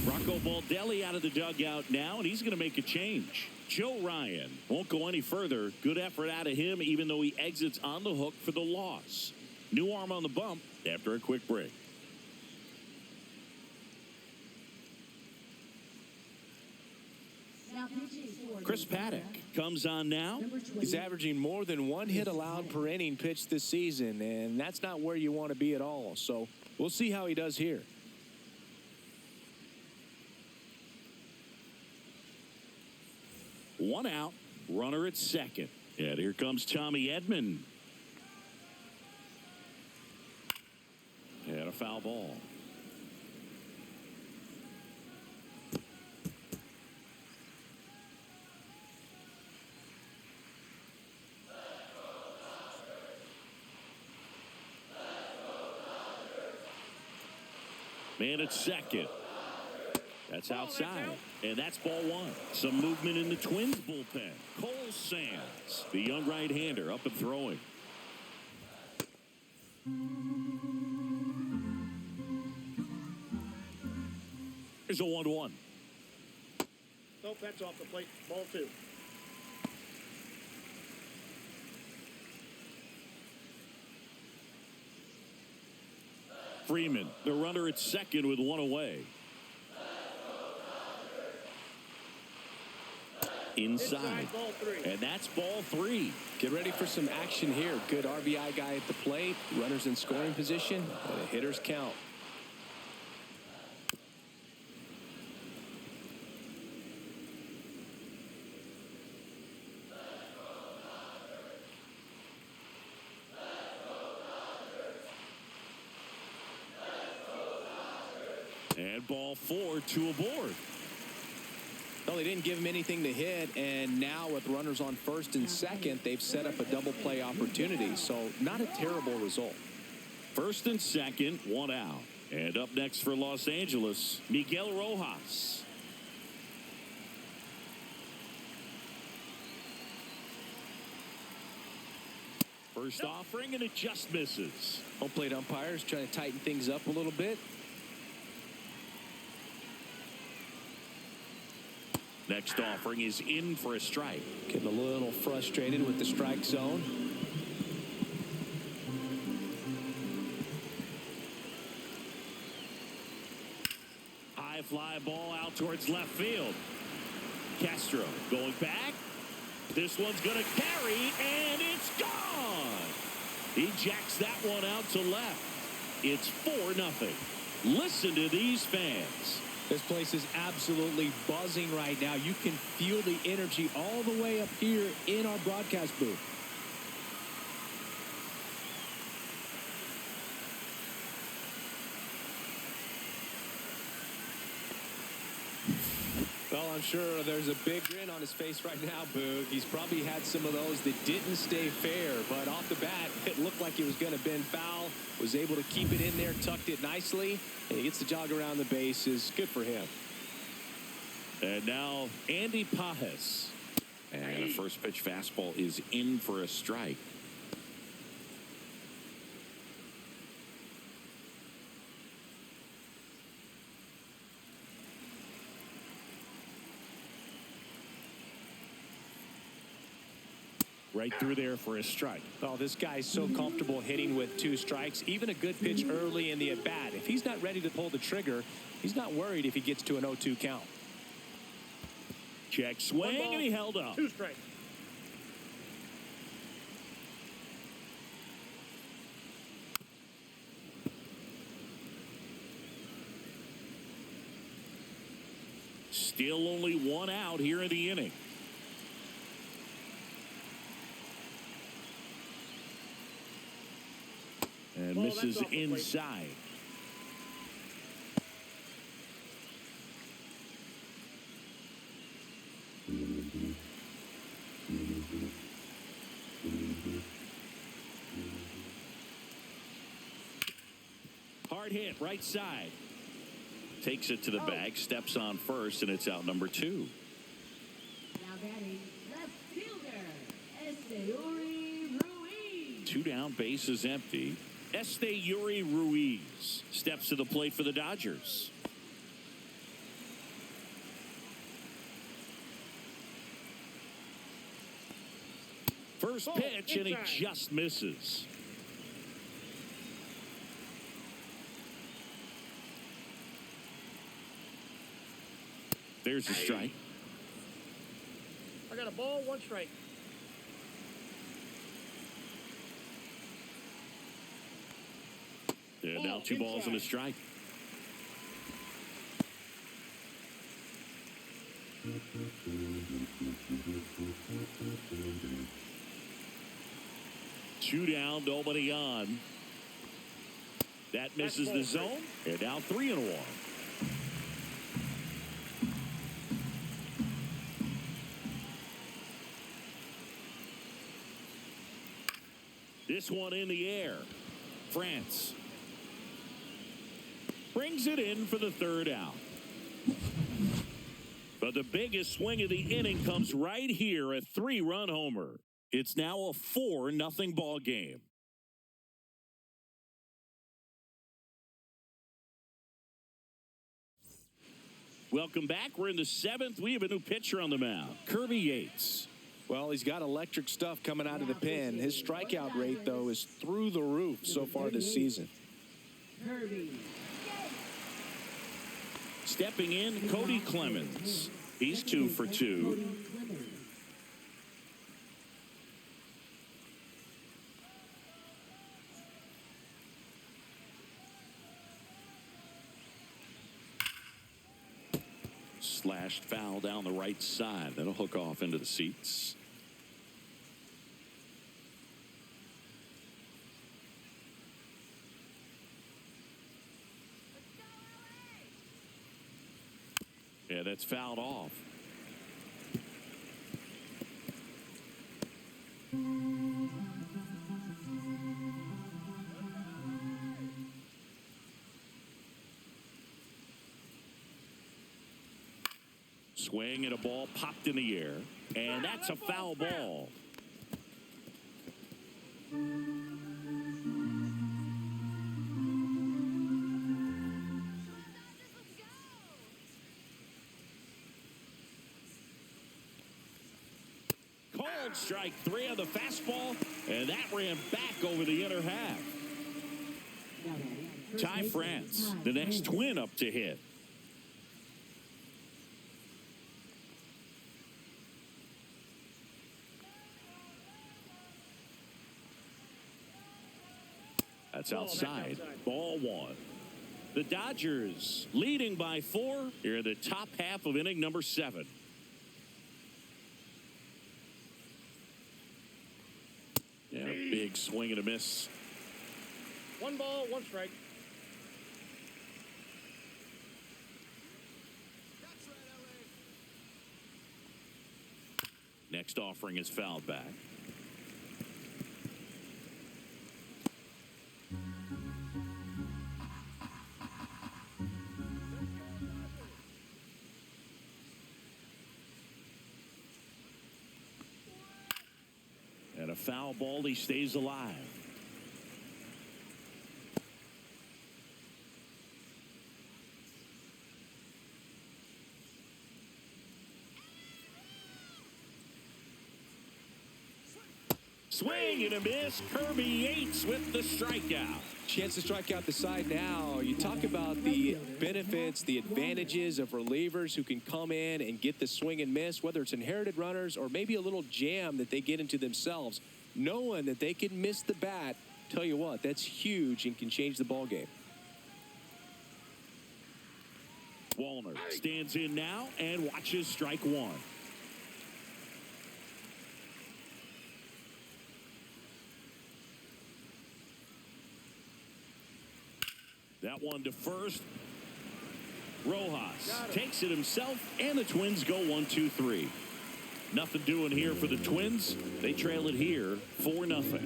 Speaker 1: Rocco Baldelli out of the dugout now, and he's going to make a change. Joe Ryan won't go any further. Good effort out of him, even though he exits on the hook for the loss. New arm on the bump after a quick break.
Speaker 5: Now pitching for
Speaker 1: Chris Paddock comes on now.
Speaker 2: He's averaging more than one hit allowed per inning pitched this season, and that's not where you want to be at all. So we'll see how he does here.
Speaker 1: One out, runner at second. And here comes Tommy Edman. And a foul ball. Man at second. That's outside, and that's ball one. Some movement in the Twins bullpen. Cole Sands, the young right-hander, up and throwing. Here's a 1-1.
Speaker 4: Nope, that's off the plate. Ball two.
Speaker 1: Freeman, the runner at second with one away. Inside,
Speaker 4: ball three.
Speaker 1: And that's ball three.
Speaker 2: Get ready for some action here. Good RBI guy at the plate. Runners in scoring position. And a hitter's count.
Speaker 1: And ball four, two aboard.
Speaker 2: Well, they didn't give him anything to hit, and now with runners on first and second, they've set up a double play opportunity. So not a terrible result.
Speaker 1: First and second, one out. And up next for Los Angeles, Miguel Rojas. First offering, and it just misses.
Speaker 2: Home plate umpires trying to tighten things up a little bit.
Speaker 1: Next offering is in for a strike.
Speaker 2: Getting a little frustrated with the strike zone.
Speaker 1: High fly ball out towards left field. Castro going back. This one's going to carry, and it's gone. He jacks that one out to left. It's 4-0. Listen to these fans.
Speaker 2: This place is absolutely buzzing right now. You can feel the energy all the way up here in our broadcast booth. Well, I'm sure there's a big grin on his face right now, Boog. He's probably had some of those that didn't stay fair, but off the bat, it looked like he was going to bend foul, was able to keep it in there, tucked it nicely, and he gets the jog around the bases. Good for him.
Speaker 1: And now Andy Pajes. And a first pitch fastball is in for a strike. Right through there for a strike.
Speaker 2: Oh, this guy's so comfortable hitting with 2 strikes. Even a good pitch early in the at-bat. If he's not ready to pull the trigger, he's not worried if he gets to an 0-2 count.
Speaker 1: Check swing, and he held up.
Speaker 4: 2 strikes.
Speaker 1: Still only one out here in the inning. And
Speaker 4: Ball, that's
Speaker 1: misses
Speaker 4: off the plate.
Speaker 1: inside. Hard hit, right side. Takes it to the bag, steps on first, and it's out number 2.
Speaker 5: Now batting, left fielder, Esteury Ruiz.
Speaker 1: 2 down, bases empty. Esteury Ruiz steps to the plate for the Dodgers. First pitch, and he
Speaker 4: inside.
Speaker 1: just misses. There's a strike.
Speaker 4: I got a ball, 1 strike.
Speaker 1: And now 2 balls and a strike. Two down, nobody on. That misses the zone. And now 3-1. This one in the air. France brings it in for the 3rd out. But the biggest swing of the inning comes right here, a 3-run homer. It's now a 4-0 ball game. Welcome back. We're in the 7th. We have a new pitcher on the mound, Kirby Yates.
Speaker 2: Well, he's got electric stuff coming out of the pen. His strikeout rate, though, is through the roof so far this season.
Speaker 5: Kirby.
Speaker 1: Stepping in, Cody Clemens. He's 2 for 2.
Speaker 5: Cody Clemens.
Speaker 1: Slashed foul down the right side. That'll hook off into the seats. Yeah, that's fouled off. Swing and a ball popped in the air. And that's a foul ball. Called strike 3 on the fastball. And that ran back over the inner half.
Speaker 5: Now batting, first
Speaker 1: Ty
Speaker 5: baseman,
Speaker 1: France,
Speaker 5: Ty
Speaker 1: the next
Speaker 5: France.
Speaker 1: twin up to hit. That's outside. Ball 1. The Dodgers leading by 4 here in the top half of inning number 7. Yeah, big swing and a miss.
Speaker 4: 1 ball, 1 strike.
Speaker 3: That's right, LA.
Speaker 1: Next offering is fouled back. And a foul ball, he stays alive. Swing and a miss. Kirby Yates with the strikeout.
Speaker 2: Chance to strike out the side now. You talk about the benefits, the advantages of relievers who can come in and get the swing and miss, whether it's inherited runners or maybe a little jam that they get into themselves. Knowing that they can miss the bat, tell you what, that's huge and can change the ball game.
Speaker 1: Wallner stands in now and watches strike one. That one to first. Rojas takes it himself, and the Twins go 1-2-3. Nothing doing here for the Twins. They trail it here 4-0.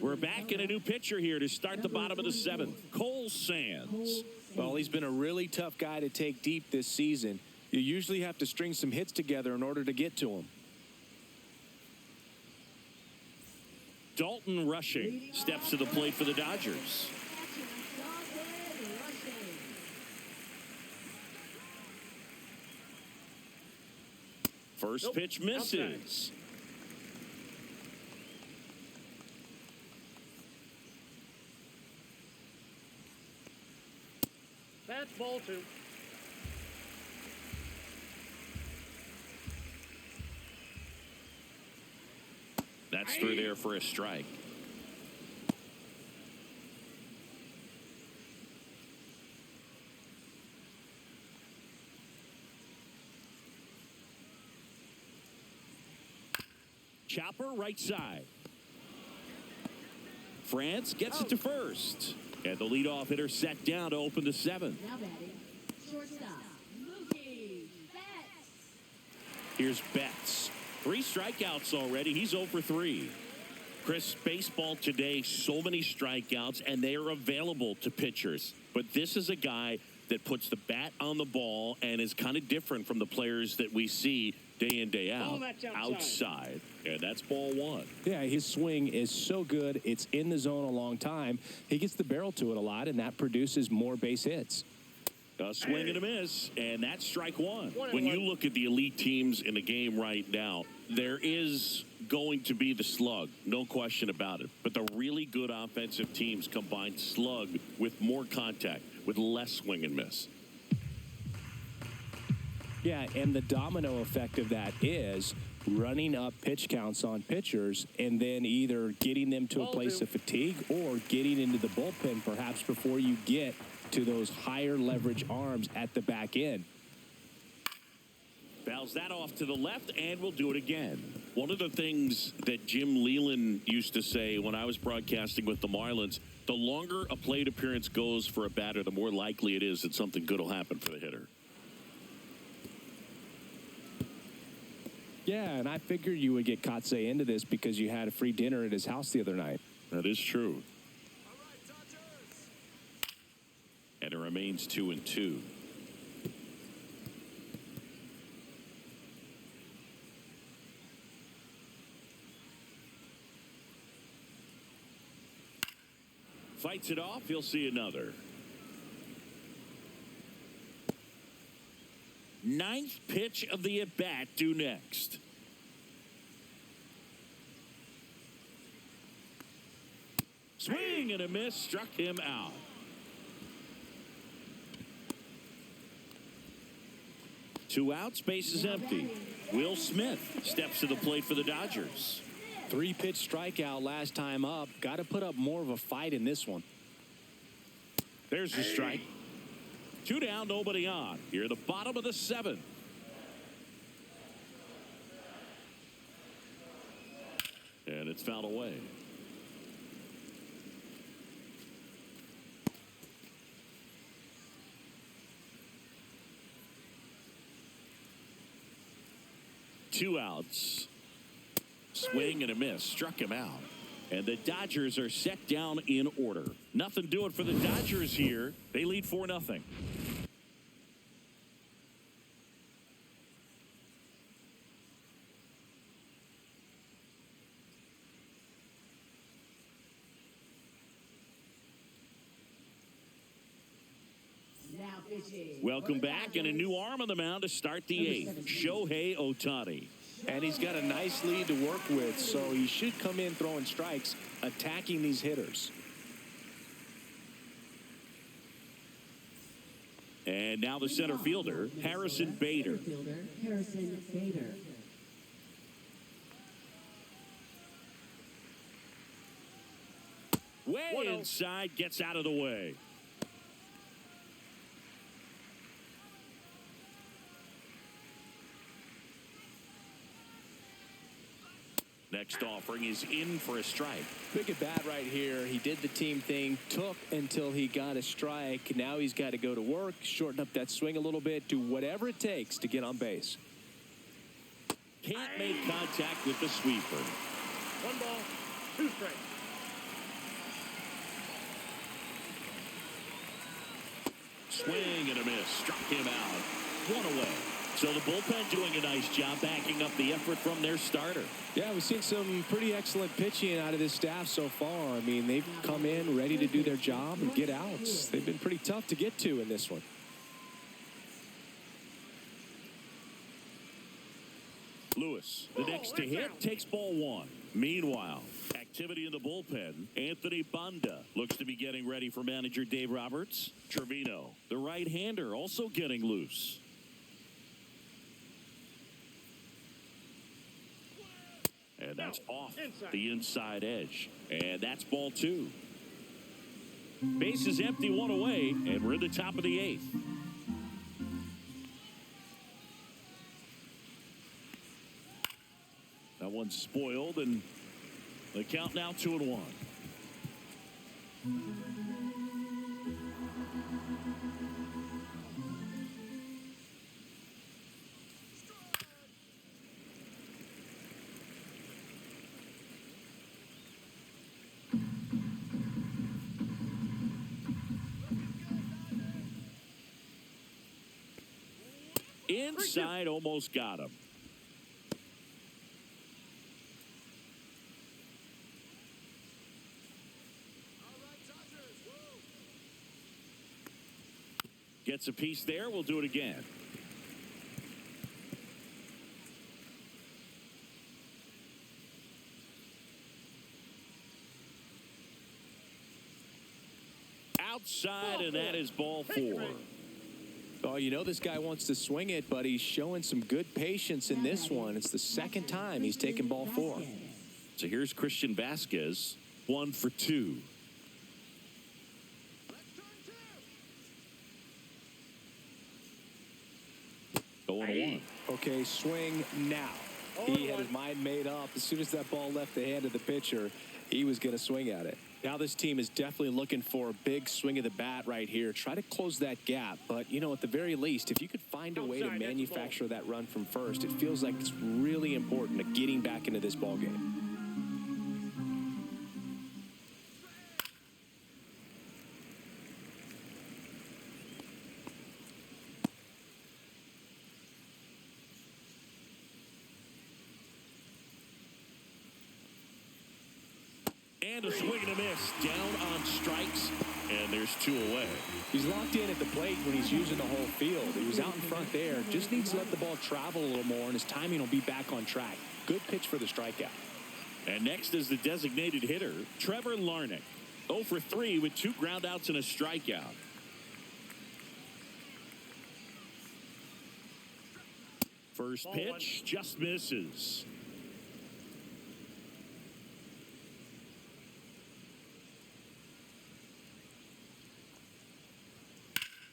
Speaker 1: We're back in a new pitcher here to start the bottom of the seventh. Cole Sands.
Speaker 2: Well, he's been a really tough guy to take deep this season. You usually have to string some hits together in order to get to him.
Speaker 1: Dalton Rushing steps to the plate for the Dodgers. First pitch misses.
Speaker 4: That's ball two.
Speaker 1: That's through there for a strike. Chopper right side. France gets it to first. And the leadoff hitter set down to open the seventh.
Speaker 5: Now batting, shortstop, Mookie Betts.
Speaker 1: Here's Betts. 3 strikeouts already. He's 0 for 3. Chris, baseball today, so many strikeouts, and they are available to pitchers. But this is a guy that puts the bat on the ball and is kind of different from the players that we see day in, day out.
Speaker 4: That's
Speaker 1: outside. And that's ball one.
Speaker 2: Yeah, his swing is so good. It's in the zone a long time. He gets the barrel to it a lot, and that produces more base hits.
Speaker 1: A swing and a miss, and that's strike one. When you look at the elite teams in the game right now, there is going to be the slug, no question about it. But the really good offensive teams combine slug with more contact, with less swing and miss.
Speaker 2: Yeah, and the domino effect of that is running up pitch counts on pitchers and then either getting them to a place of fatigue or getting into the bullpen perhaps before you get to those higher leverage arms at the back end.
Speaker 1: Fouls that off to the left, and we'll do it again. One of the things that Jim Leland used to say when I was broadcasting with the Marlins, the longer a plate appearance goes for a batter, the more likely it is that something good will happen for the hitter.
Speaker 2: Yeah, and I figured you would get Kotze into this because you had a free dinner at his house the other night.
Speaker 1: That is true. And it remains 2-2. Fights it off. He'll see another. 9th pitch of the at-bat due next. Swing and a miss. Struck him out. Two outs, base is empty. Will Smith steps to the plate for the Dodgers.
Speaker 2: 3-pitch strikeout last time up. Got to put up more of a fight in this one.
Speaker 1: There's the strike. 2 down, nobody on. Here at the bottom of the 7th. And it's fouled away. Two outs. Swing and a miss. Struck him out. And the Dodgers are set down in order. Nothing doing for the Dodgers here. They lead 4-0. Welcome back, and a new arm on the mound to start the 8th. Shohei Ohtani.
Speaker 2: And he's got a nice lead to work with, so he should come in throwing strikes, attacking these hitters.
Speaker 1: And now the center fielder, Harrison Bader.
Speaker 5: Harrison Bader.
Speaker 1: Way
Speaker 4: 1-0.
Speaker 1: inside, gets out of the way. Next offering is in for a strike.
Speaker 2: Big at bat right here. He did the team thing, took until he got a strike. Now he's got to go to work, shorten up that swing a little bit, do whatever it takes to get on base.
Speaker 1: Can't make contact with the sweeper.
Speaker 4: 1 ball, 2 strikes.
Speaker 1: Swing and a miss. Struck him out. 1 away. So the bullpen doing a nice job backing up the effort from their starter.
Speaker 2: Yeah, we've seen some pretty excellent pitching out of this staff so far. I mean, they've come in ready to do their job and get outs. They've been pretty tough to get to in this one.
Speaker 1: Lewis, the next to hit, takes ball 1. Meanwhile, activity in the bullpen. Anthony Banda looks to be getting ready for manager Dave Roberts. Trevino, the right-hander, also getting loose. And that's off the inside edge. And that's ball 2. Base is empty, 1 away, and we're in the top of the 8th. That one's spoiled, and the count now 2-1. Inside, almost got him. Gets a piece there. We'll do it again. Outside, and that is ball 4.
Speaker 2: Oh, you know this guy wants to swing it, but he's showing some good patience in this one. It's the second time he's taken ball 4.
Speaker 1: So here's Christian Vasquez, 1 for 2. Going 1.
Speaker 2: Okay, swing now. He had his mind made up. As soon as that ball left the hand of the pitcher, he was going to swing at it. Now this team is definitely looking for a big swing of the bat right here. Try to close that gap. But, you know, at the very least, if you could find a way to manufacture that run from first, it feels like it's really important to getting back into this ball game.
Speaker 1: And a swing and a miss. Down on strikes. And there's 2 away.
Speaker 2: He's locked in at the plate when he's using the whole field. He was out in front there. Just needs to let the ball travel a little more, and his timing will be back on track. Good pitch for the strikeout.
Speaker 1: And next is the designated hitter, Trevor Larnach. 0 for 3 with 2 groundouts and a strikeout. First pitch just misses.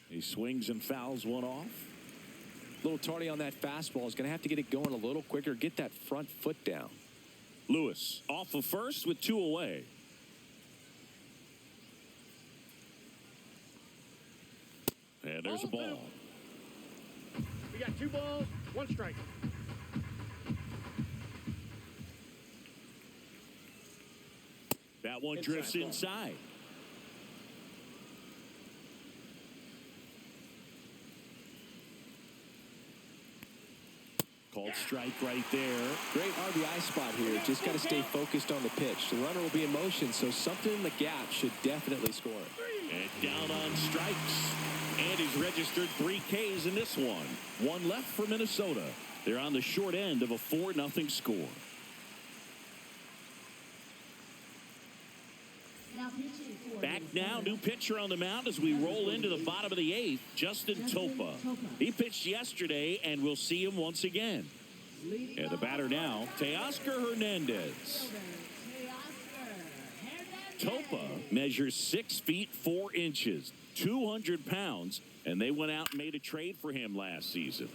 Speaker 1: He swings and fouls one off.
Speaker 2: A little tardy on that fastball. He's going to have to get it going a little quicker. Get that front foot down.
Speaker 1: Lewis off of first with 2 away. And there's a ball.
Speaker 4: We got 2 balls, 1 strike.
Speaker 1: That one drifts inside. Called strike right there.
Speaker 2: Great RBI spot here. Just got to stay focused on the pitch. The runner will be in motion, so something in the gap should definitely score.
Speaker 1: And down on strikes. And he's registered 3 Ks in this one. 1 left for Minnesota. They're on the short end of a 4-0 score. Back now, new pitcher on the mound as we roll into the bottom of the 8th, Justin Topa. He pitched yesterday, and we'll see him once again. And the batter now, Teoscar Hernandez. Topa measures 6 feet 4 inches, 200 pounds, and they went out and made a trade for him last season.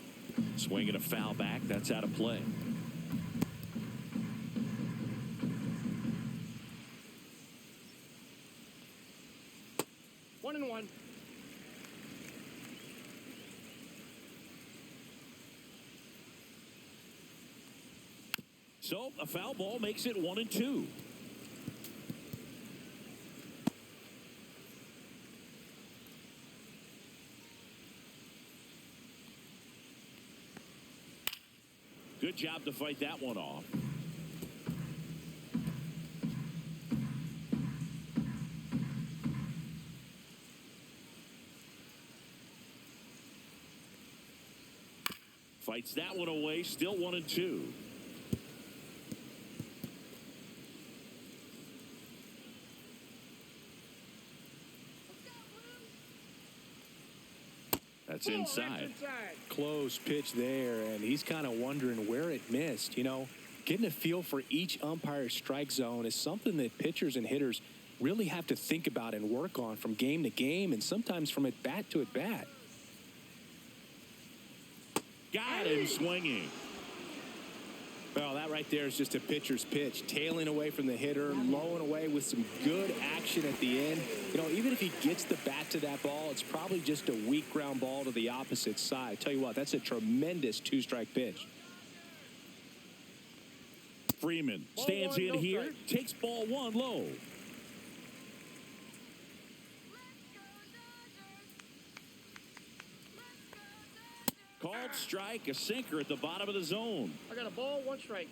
Speaker 1: Swinging a foul back. That's out of play.
Speaker 4: One and one.
Speaker 1: So a foul ball makes it 1 and 2. Good job to fight that one off. Fights that one away, still 1 and 2. That's inside.
Speaker 2: Close pitch there, and he's kind of wondering where it missed. You know, getting a feel for each umpire's strike zone is something that pitchers and hitters really have to think about and work on from game to game and sometimes from at bat to at bat.
Speaker 1: Got him swinging.
Speaker 2: Well, that right there is just a pitcher's pitch, tailing away from the hitter, lowing away with some good action at the end. You know, even if he gets the bat to that ball, it's probably just a weak ground ball to the opposite side. Tell you what, that's a tremendous two-strike pitch.
Speaker 1: Freeman stands in here, takes ball 1 low. Called strike, a sinker at the bottom of the zone.
Speaker 4: I got a ball, 1 strike.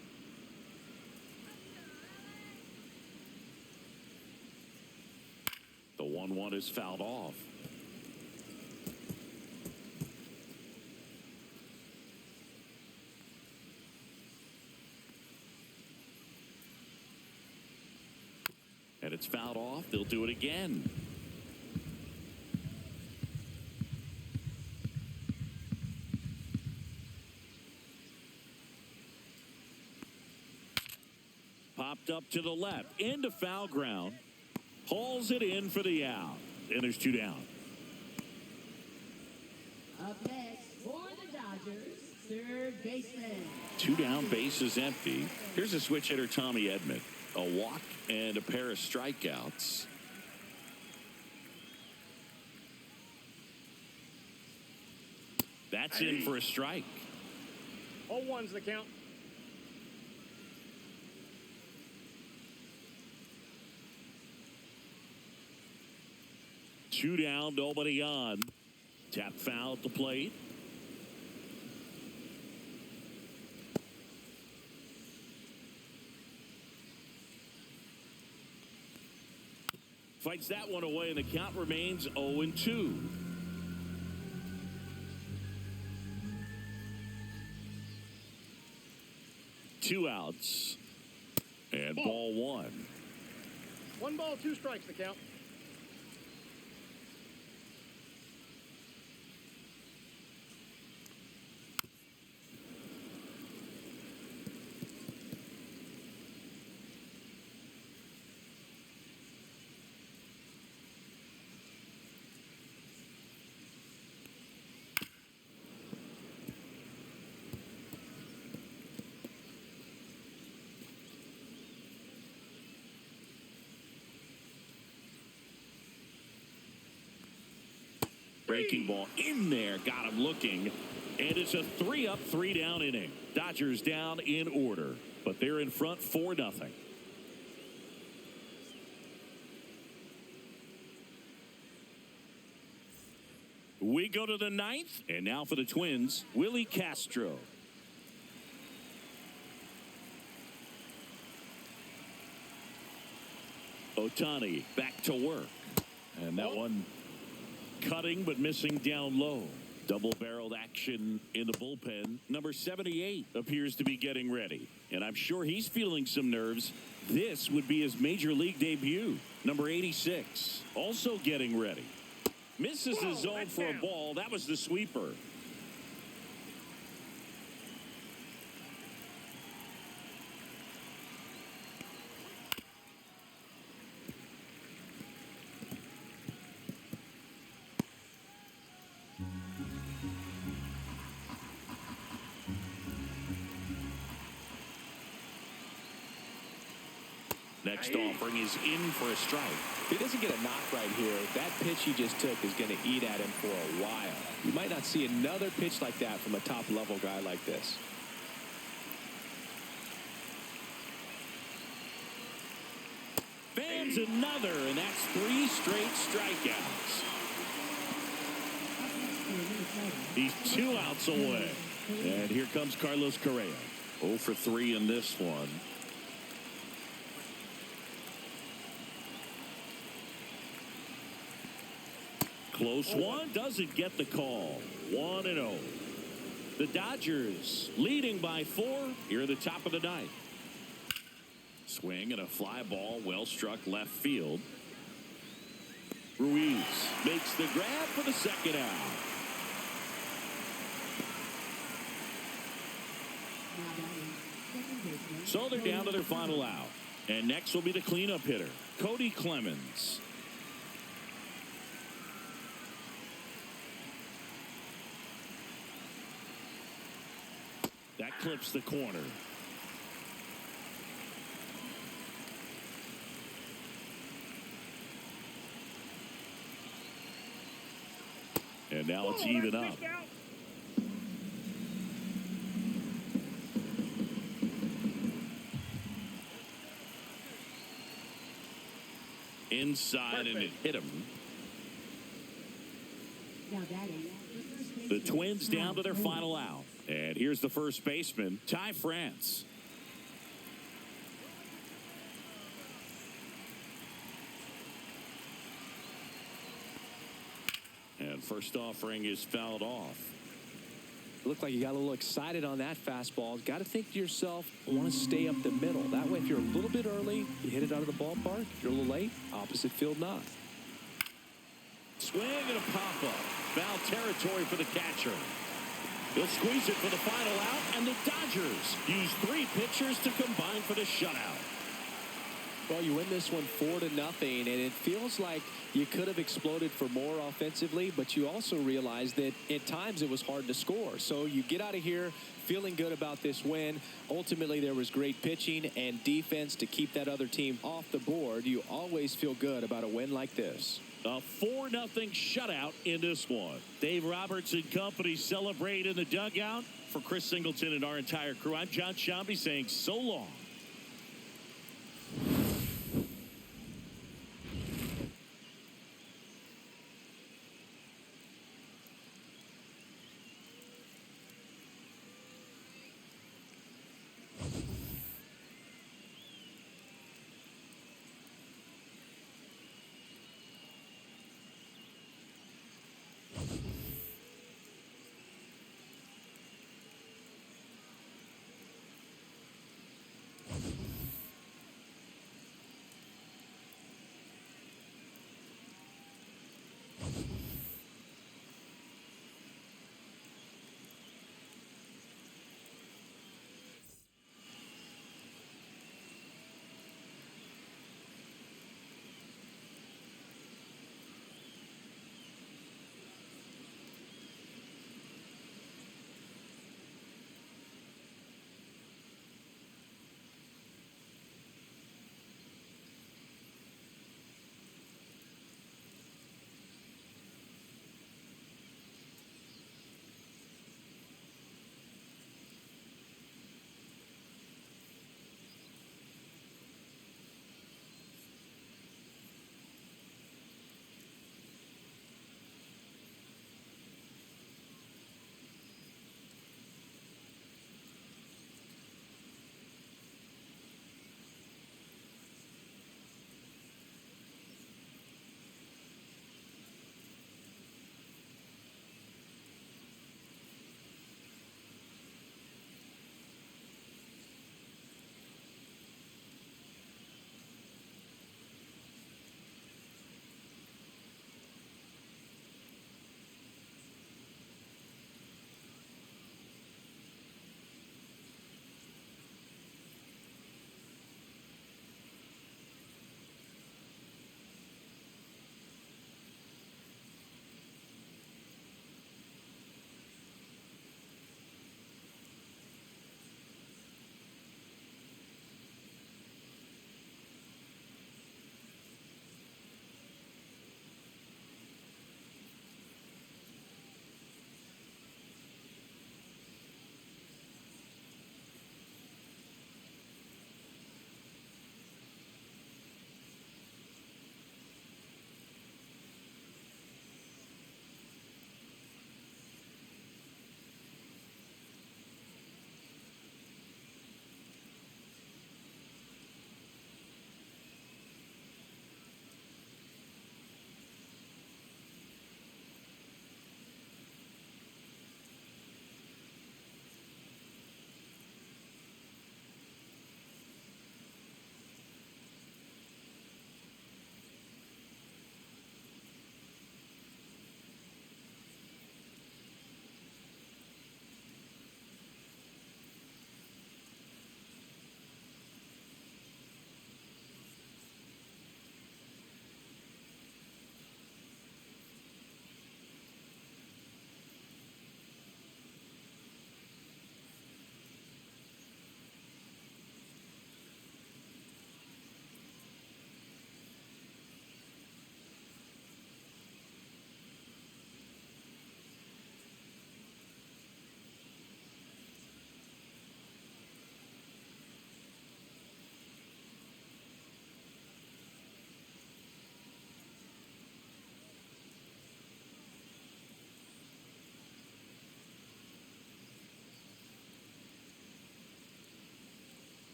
Speaker 1: The 1-1 is fouled off. And it's fouled off. They'll do it again. Popped up to the left, into foul ground. Hauls it in for the out. And there's 2 down.
Speaker 5: Up next for the Dodgers, third baseman.
Speaker 1: 2 down, base is empty. Here's a switch hitter, Tommy Edman. A walk and a pair of strikeouts. That's in for a strike.
Speaker 4: 0-1's the count.
Speaker 1: Two down, nobody on. Tap foul at the plate. Fights that one away, and the count remains 0-2. Two outs. And ball 1.
Speaker 4: 1 ball, 2 strikes, the count.
Speaker 1: Breaking ball in there, got him looking, and it's a 3-up, 3-down inning. Dodgers down in order, but they're in front 4-0. We go to the 9th, and now for the Twins, Willie Castro. Ohtani back to work, and that one cutting but missing down low. Double-barreled action in the bullpen. Number 78 appears to be getting ready, and I'm sure he's feeling some nerves. This would be his major league debut. Number 86 also getting ready. Misses the zone for a ball. That was the sweeper. Next offering is in for a strike.
Speaker 2: If he doesn't get a knock right here, that pitch he just took is going to eat at him for a while. You might not see another pitch like that from a top-level guy like this.
Speaker 1: Fans another, and that's 3 straight strikeouts. He's 2 outs away. And here comes Carlos Correa. 0 for 3 in this one. Close one, doesn't get the call. 1-0. The Dodgers leading by 4 here at the top of the 9th. Swing and a fly ball, well struck left field. Ruiz makes the grab for the second out. So they're down to their final out. And next will be the cleanup hitter, Cody Clemens. That clips the corner. And now it's even up. Inside, and it hit him. The Twins down to their final out. And here's the first baseman, Ty France. And first offering is fouled off.
Speaker 2: Looked like you got a little excited on that fastball. Got to think to yourself, I want to stay up the middle. That way, if you're a little bit early, you hit it out of the ballpark. If you're a little late, opposite field not.
Speaker 1: Swing and a pop-up. Foul territory for the catcher. He'll squeeze it for the final out, and the Dodgers use 3 pitchers to combine for the shutout.
Speaker 2: Well, you win this one 4-0, and it feels like you could have exploded for more offensively, but you also realize that at times it was hard to score. So you get out of here feeling good about this win. Ultimately, there was great pitching and defense to keep that other team off the board. You always feel good about a win like this.
Speaker 1: A 4-0 shutout in this one. Dave Roberts and company celebrate in the dugout. For Chris Singleton and our entire crew, I'm John Shambi saying so long.